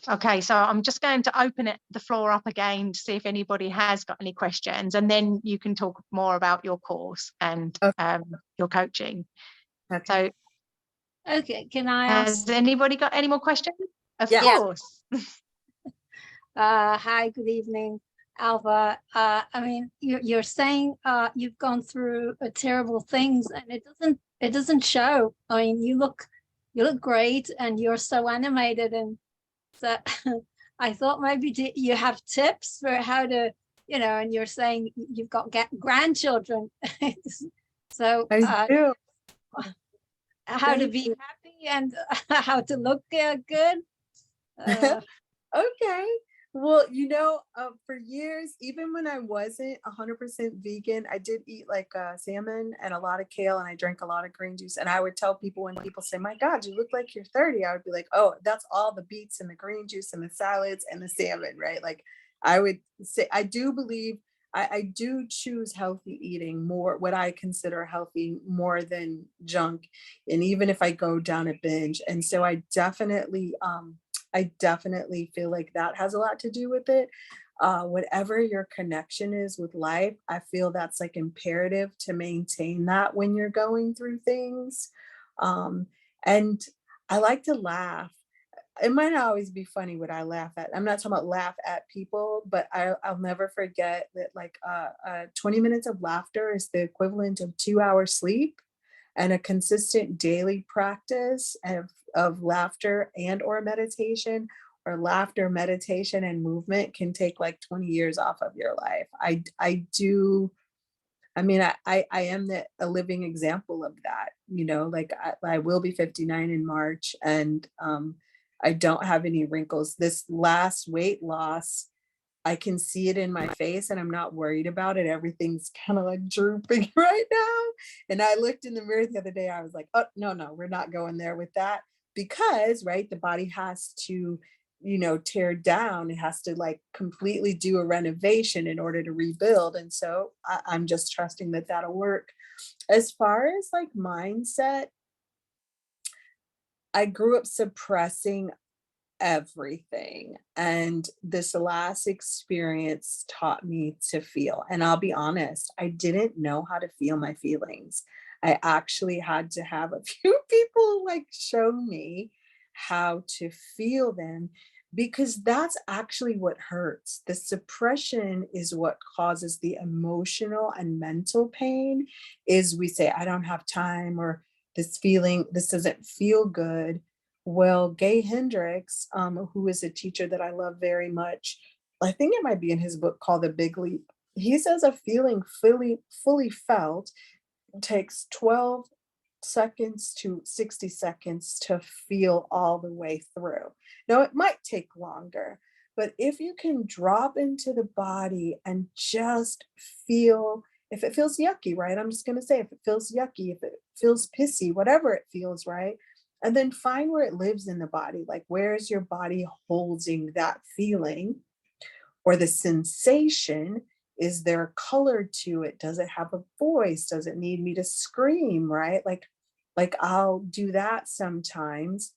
Okay, so I'm just going to open the floor up again to see if anybody has got any questions, and then you can talk more about your course and your coaching. Okay. So, okay, can I has ask? anybody got any more questions? Of Yeah. course. Hi, good evening, Alva. I mean, you're saying you've gone through terrible things, and it doesn't show. I mean, you look great, and you're so animated, and so I thought maybe you have tips for how to, and you're saying you've got grandchildren, so I do. how to be happy and how to look good. Okay. Well, for years, even when I wasn't 100% vegan, I did eat like salmon and a lot of kale, and I drank a lot of green juice. And I would tell people, when people say, "My God, you look like you're 30," I would be like, "Oh, that's all the beets and the green juice and the salads and the salmon," right? Like, I would say, I do believe I do choose healthy eating more, what I consider healthy, more than junk. And even if I go down a binge. And so I definitely feel like that has a lot to do with it. Whatever your connection is with life, I feel that's like imperative to maintain that when you're going through things. And I like to laugh. It might not always be funny what I laugh at. I'm not talking about laugh at people, but I'll never forget that, like, 20 minutes of laughter is the equivalent of 2 hours sleep. And a consistent daily practice of laughter and or meditation, or laughter, meditation, and movement can take like 20 years off of your life. I do. I mean, I am a living example of that. Like, I will be 59 in March, and I don't have any wrinkles. This last weight loss, I can see it in my face, and I'm not worried about it. Everything's kind of like drooping right now. And I looked in the mirror the other day. I was like, "Oh, no, we're not going there with that." Because, right, the body has to, tear down. It has to like completely do a renovation in order to rebuild. And so I'm just trusting that that'll work. As far as like mindset, I grew up suppressing everything. And this last experience taught me to feel. And I'll be honest, I didn't know how to feel my feelings. I actually had to have a few people like show me how to feel them, because that's actually what hurts. The suppression is what causes the emotional and mental pain. Is we say, "I don't have time," or this doesn't feel good. Well, Gay Hendricks, who is a teacher that I love very much, I think it might be in his book called The Big Leap. He says a feeling fully felt takes 12 seconds to 60 seconds to feel all the way through. Now, it might take longer, but if you can drop into the body and just feel, if it feels yucky, right? I'm just going to say, if it feels yucky, if it feels pissy, whatever it feels, right? And then find where it lives in the body. Like, where is your body holding that feeling? or the sensation. Is there a color to it? Does it have a voice? Does it need me to scream, right? Like I'll do that sometimes.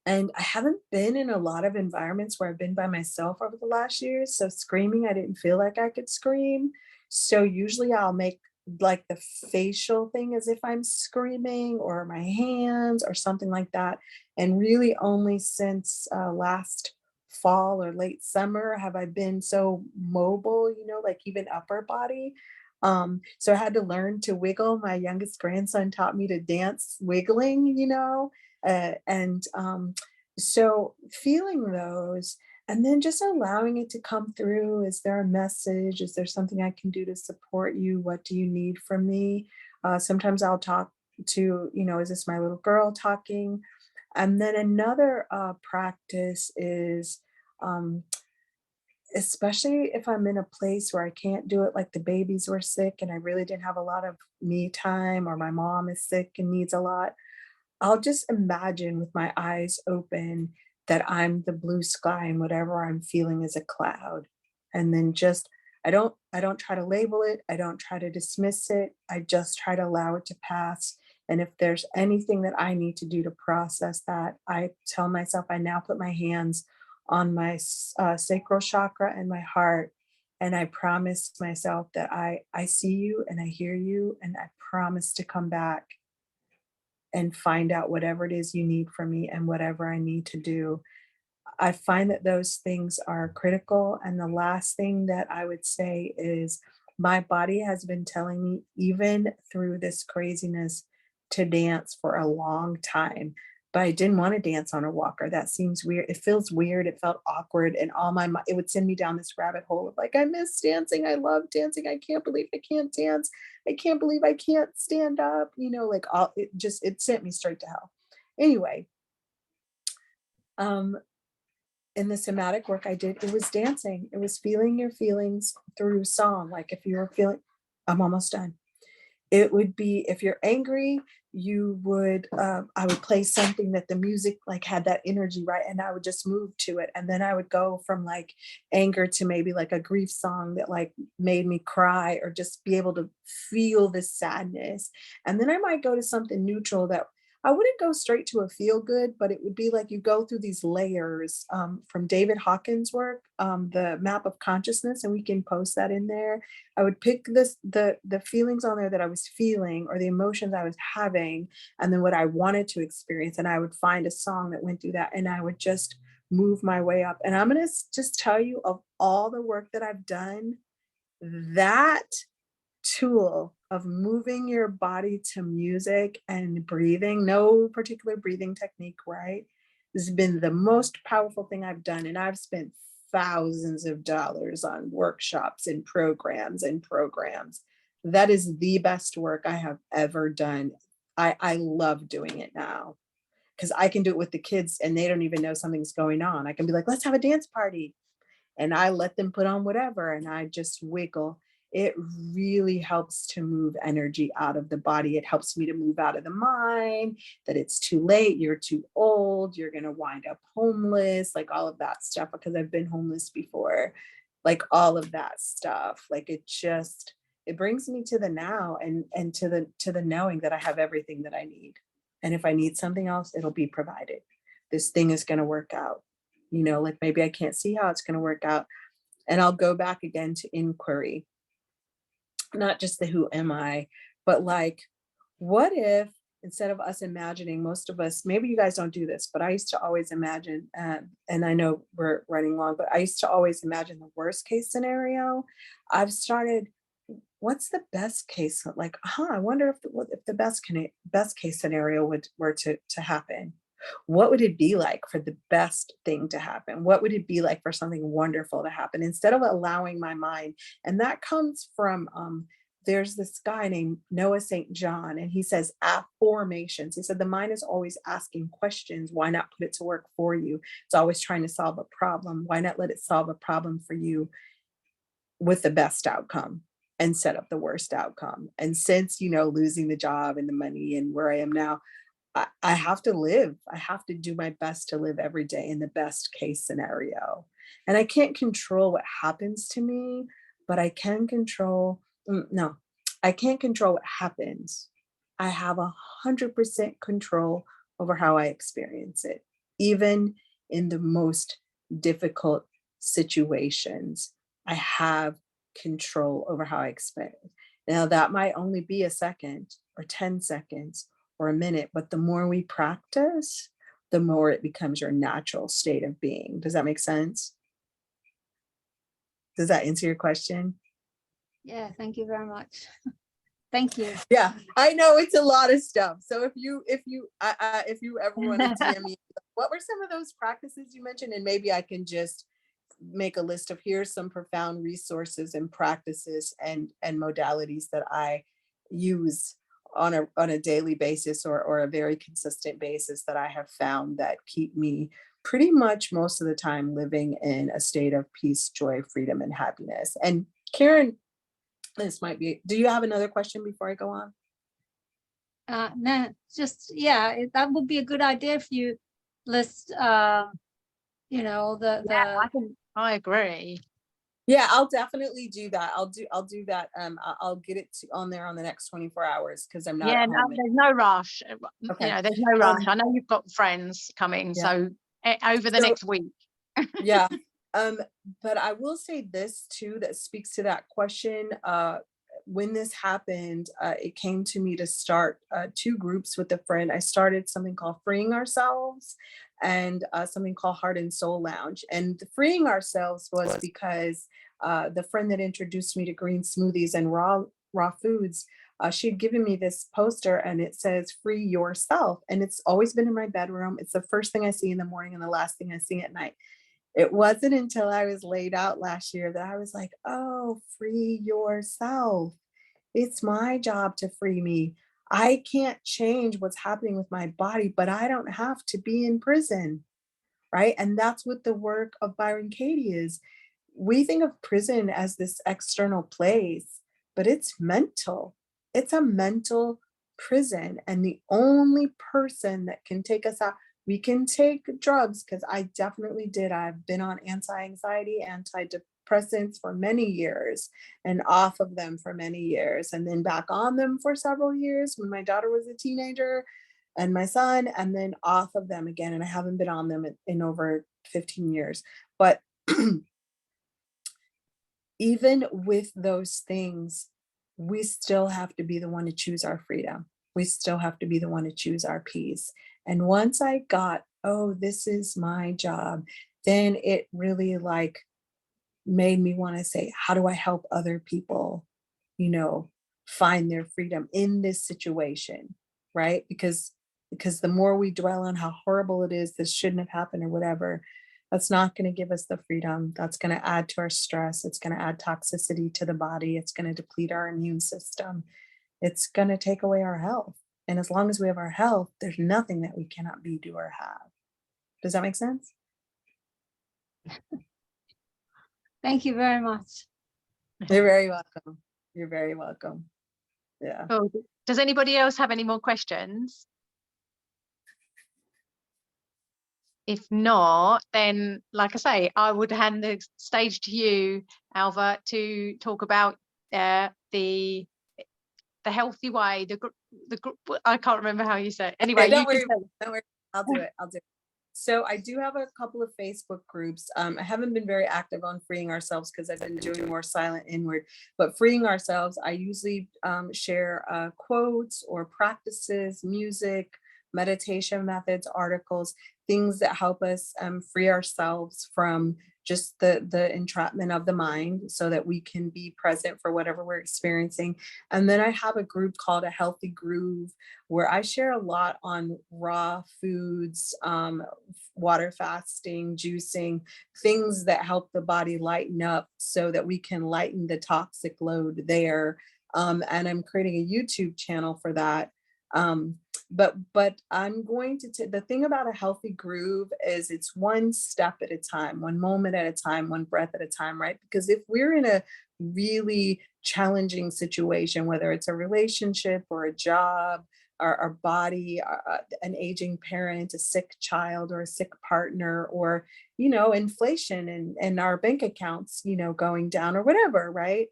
And I haven't been in a lot of environments where I've been by myself over the last years. So screaming, I didn't feel like I could scream. So usually I'll make like the facial thing as if I'm screaming, or my hands or something like that. And really only since last fall or late summer have I been so mobile, like even upper body. So I had to learn to wiggle. My youngest grandson taught me to dance wiggling, and so feeling those, and then just allowing it to come through. Is there a message? Is there something I can do to support you? What do you need from me? Sometimes I'll talk to, is this my little girl talking? And then another practice is, especially if I'm in a place where I can't do it, like the babies were sick and I really didn't have a lot of me time, or my mom is sick and needs a lot, I'll just imagine with my eyes open that I'm the blue sky, and whatever I'm feeling is a cloud. And then just I don't try to label it. I don't try to dismiss it. I just try to allow it to pass. And if there's anything that I need to do to process that, I tell myself I now put my hands on my sacral chakra and my heart. And I promise myself that I see you and I hear you, and I promise to come back and find out whatever it is you need from me and whatever I need to do. I find that those things are critical. And the last thing that I would say is, my body has been telling me, even through this craziness, to dance for a long time. But I didn't want to dance on a walker. That seems weird. It feels weird. It felt awkward. And it would send me down this rabbit hole of like, I miss dancing. I love dancing. I can't believe I can't dance. I can't believe I can't stand up. Like it sent me straight to hell. Anyway, in the somatic work I did, it was dancing. It was feeling your feelings through song. Like if you were feeling, I'm almost done. It would be, if you're angry, I would play something that the music like had that energy, right? And I would just move to it. And then I would go from like anger to maybe like a grief song that like made me cry, or just be able to feel the sadness. And then I might go to something neutral that I wouldn't go straight to a feel good, but it would be like you go through these layers, from David Hawkins' work, the map of consciousness, and we can post that in there. I would pick the feelings on there that I was feeling, or the emotions I was having, and then what I wanted to experience. And I would find a song that went through that, and I would just move my way up. And I'm going to just tell you, of all the work that I've done, that tool of moving your body to music and breathing, no particular breathing technique, right, has been the most powerful thing I've done. And I've spent thousands of dollars on workshops and programs. That is the best work I have ever done. I love doing it now, because I can do it with the kids and they don't even know something's going on. I can be like, let's have a dance party. And I let them put on whatever, and I just wiggle. It really helps to move energy out of the body. It helps me to move out of the mind that it's too late, you're too old, you're going to wind up homeless, like all of that stuff, because I've been homeless before, like all of that stuff. Like it brings me to the now, and to the knowing that I have everything that I need. And if I need something else, it'll be provided. This thing is going to work out. Like maybe I can't see how it's going to work out. And I'll go back again to inquiry, not just the who am I, but like, what if, instead of us imagining, most of us, maybe you guys don't do this, but I used to always imagine, and I know we're running long, but I used to always imagine the worst case scenario. I've started, what's the best case? Like, I wonder if the best case scenario were to happen. What would it be like for the best thing to happen? What would it be like for something wonderful to happen, instead of allowing my mind? And that comes from, there's this guy named Noah St. John, and he says affirmations. He said, the mind is always asking questions. Why not put it to work for you? It's always trying to solve a problem. Why not let it solve a problem for you with the best outcome, and set up the worst outcome? And since, losing the job and the money and where I am now, I have to live. I have to do my best to live every day in the best case scenario. And I can't control what happens to me, but I can control, no, I can't control what happens. I have 100% control over how I experience it, even in the most difficult situations. I have control over how I experience. Now, that might only be a second or 10 seconds or a minute, but the more we practice, the more it becomes your natural state of being. Does that make sense? Does that answer your question? Yeah, thank you very much. Thank you. Yeah, I know it's a lot of stuff. So if you ever want to DM me, what were some of those practices you mentioned? And maybe I can just make a list of here's some profound resources and practices and modalities that I use on a daily basis or a very consistent basis that I have found that keep me pretty much most of the time living in a state of peace, joy, freedom, and happiness. And Karen, this might be, do you have another question before I go on? No, just, yeah, that would be a good idea if you list, you know, I agree. Yeah, I'll definitely do that. I'll do that. I'll get it on there on the next 24 hours because I'm not Yeah, at no, home. there's no rush. Okay. You know, there's no rush. I know you've got friends coming, Yeah. so over the next week. Yeah. But I will say this too, that speaks to that question. When this happened, it came to me to start 2 groups with a friend. I started something called Freeing Ourselves and something called Heart and Soul Lounge. And the Freeing Ourselves was because the friend that introduced me to green smoothies and raw foods, she had given me this poster and it says free yourself. And it's always been in my bedroom. It's the first thing I see in the morning and the last thing I see at night. It wasn't until I was laid out last year that I was like, oh, free yourself. It's my job to free me. I can't change what's happening with my body, but I don't have to be in prison, right? And that's what the work of Byron Katie is. We think of prison as this external place, but it's mental. It's a mental prison. And the only person that can take us out, we can take drugs because I definitely did. I've been on anti-anxiety, antidepressants for many years and off of them for many years and then back on them for several years when my daughter was a teenager and my son, and then off of them again. And I haven't been on them in over 15 years. But even with those things, we still have to be the one to choose our freedom. We still have to be the one to choose our peace. And once I got, oh, this is my job, then it really like made me want to say, how do I help other people, you know, find their freedom in this situation, right? Because the more we dwell on how horrible it is, this shouldn't have happened or whatever, that's not going to give us the freedom. That's going to add to our stress. It's going to add toxicity to the body. It's going to deplete our immune system. It's going to take away our health. And as long as we have our health, there's nothing that we cannot be, do, or have. Does that make sense? Thank you very much. You're very welcome. You're very welcome. Yeah. Cool. Does anybody else have any more questions? If not, then, like I say, I would hand the stage to you, Alva, to talk about the healthy way. I can't remember how you say it. Anyway, don't worry. I'll do it. So I do have a couple of Facebook groups. I haven't been very active on Freeing Ourselves because I've been doing more silent inward, but Freeing Ourselves, I usually share quotes or practices, music, meditation methods, articles, things that help us free ourselves from just the entrapment of the mind so that we can be present for whatever we're experiencing. And then I have a group called A Healthy Groove where I share a lot on raw foods, water fasting, juicing, things that help the body lighten up so that we can lighten the toxic load there. And I'm creating a YouTube channel for that. But I'm going to the thing about A Healthy Groove is it's one step at a time, one moment at a time, one breath at a time, right? Because if we're in a really challenging situation, whether it's a relationship or a job our body, an aging parent, a sick child, or a sick partner, or, you know, inflation and our bank accounts, you know, going down or whatever, right?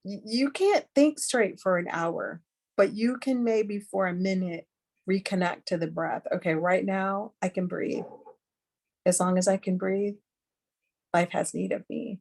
You can't think straight for an hour, but you can maybe for a minute reconnect to the breath. Okay, right now I can breathe. As long as I can breathe, life has need of me.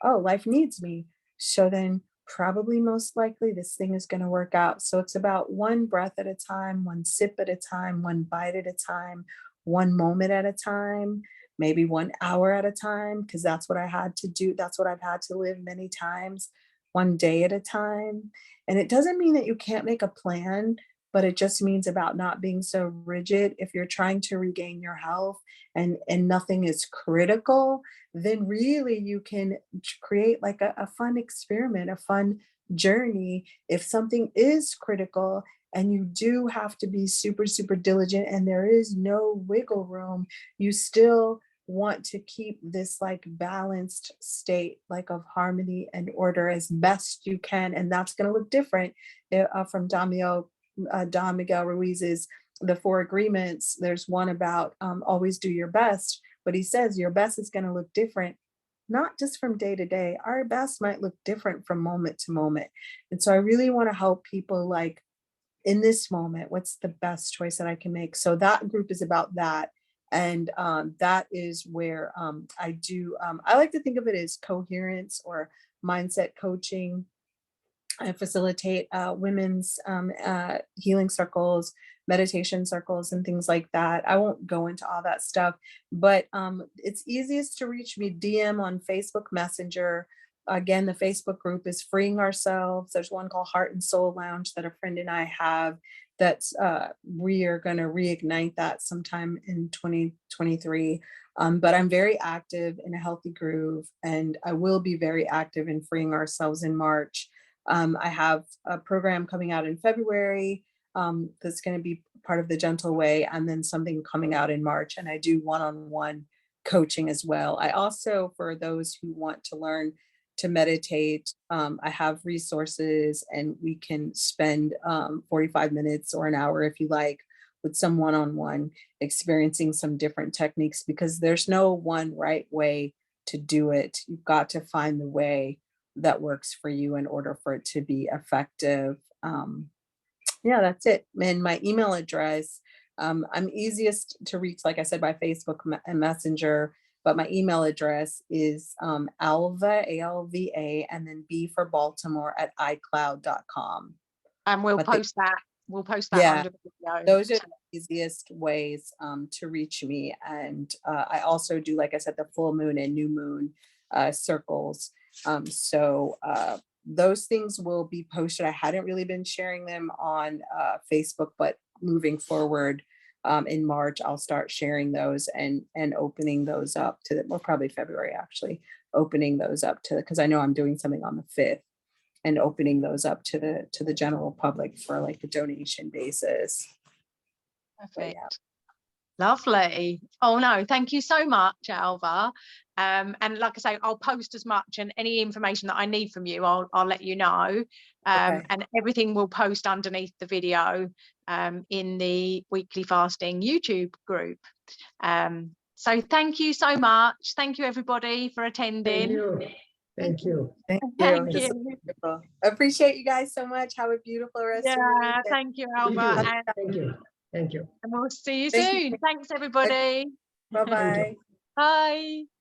Oh, life needs me. So then probably most likely this thing is going to work out. So it's about one breath at a time, one sip at a time, one bite at a time, one moment at a time, maybe 1 hour at a time, because that's what I had to do. That's what I've had to live many times, one day at a time. And it doesn't mean that you can't make a plan, but it just means about not being so rigid. If you're trying to regain your health and nothing is critical, then really you can create like a fun experiment, a fun journey. If something is critical and you do have to be super, super diligent and there is no wiggle room, you still want to keep this like balanced state, like of harmony and order as best you can. And that's going to look different from Don Miguel Ruiz's The Four Agreements. There's one about always do your best, but he says your best is going to look different, not just from day to day. Our best might look different from moment to moment. And so I really want to help people like in this moment, what's the best choice that I can make? So that group is about that. And that is where I do, I like to think of it as coherence or mindset coaching. I facilitate women's healing circles, meditation circles, and things like that. I won't go into all that stuff, but it's easiest to reach me DM on Facebook Messenger. Again, the Facebook group is Freeing Ourselves. There's one called Heart and Soul Lounge that a friend and I have that's we are going to reignite that sometime in 2023. But I'm very active in A Healthy Groove, and I will be very active in Freeing Ourselves in March. I have a program coming out in February that's going to be part of the Gentle Way, and then something coming out in March. And I do one-on-one coaching as well. I also, for those who want to learn to meditate, I have resources, and we can spend 45 minutes or an hour if you like with some one-on-one experiencing some different techniques, because there's no one right way to do it. You've got to find the way that works for you in order for it to be effective. Yeah, that's it. And my email address, I'm easiest to reach, like I said, by Facebook and Messenger, but my email address is Alva, ALVA, and then B for Baltimore at iCloud.com. And we'll post that. We'll post that under the video. Those are the easiest ways to reach me. And I also do, like I said, the full moon and new moon circles. So those things will be posted. I hadn't really been sharing them on Facebook, but moving forward in March, I'll start sharing those and opening those up to well, probably February, actually, opening those up to, because I know I'm doing something on the 5th, and opening those up to the general public for like a donation basis. Perfect. Yeah. Lovely. Oh no, thank you so much, Alva. And like I say, I'll post as much, and any information that I need from you, I'll let you know. Okay. And everything will post underneath the video in the Weekly Fasting YouTube group. So thank you so much. Thank you, everybody, for attending. Thank you. Thank you. Appreciate you guys so much. Have a beautiful rest of your weekend. Thank you, Alva. Thank you. Thank you. And we'll see you soon. Thanks, everybody. Bye-bye. Bye.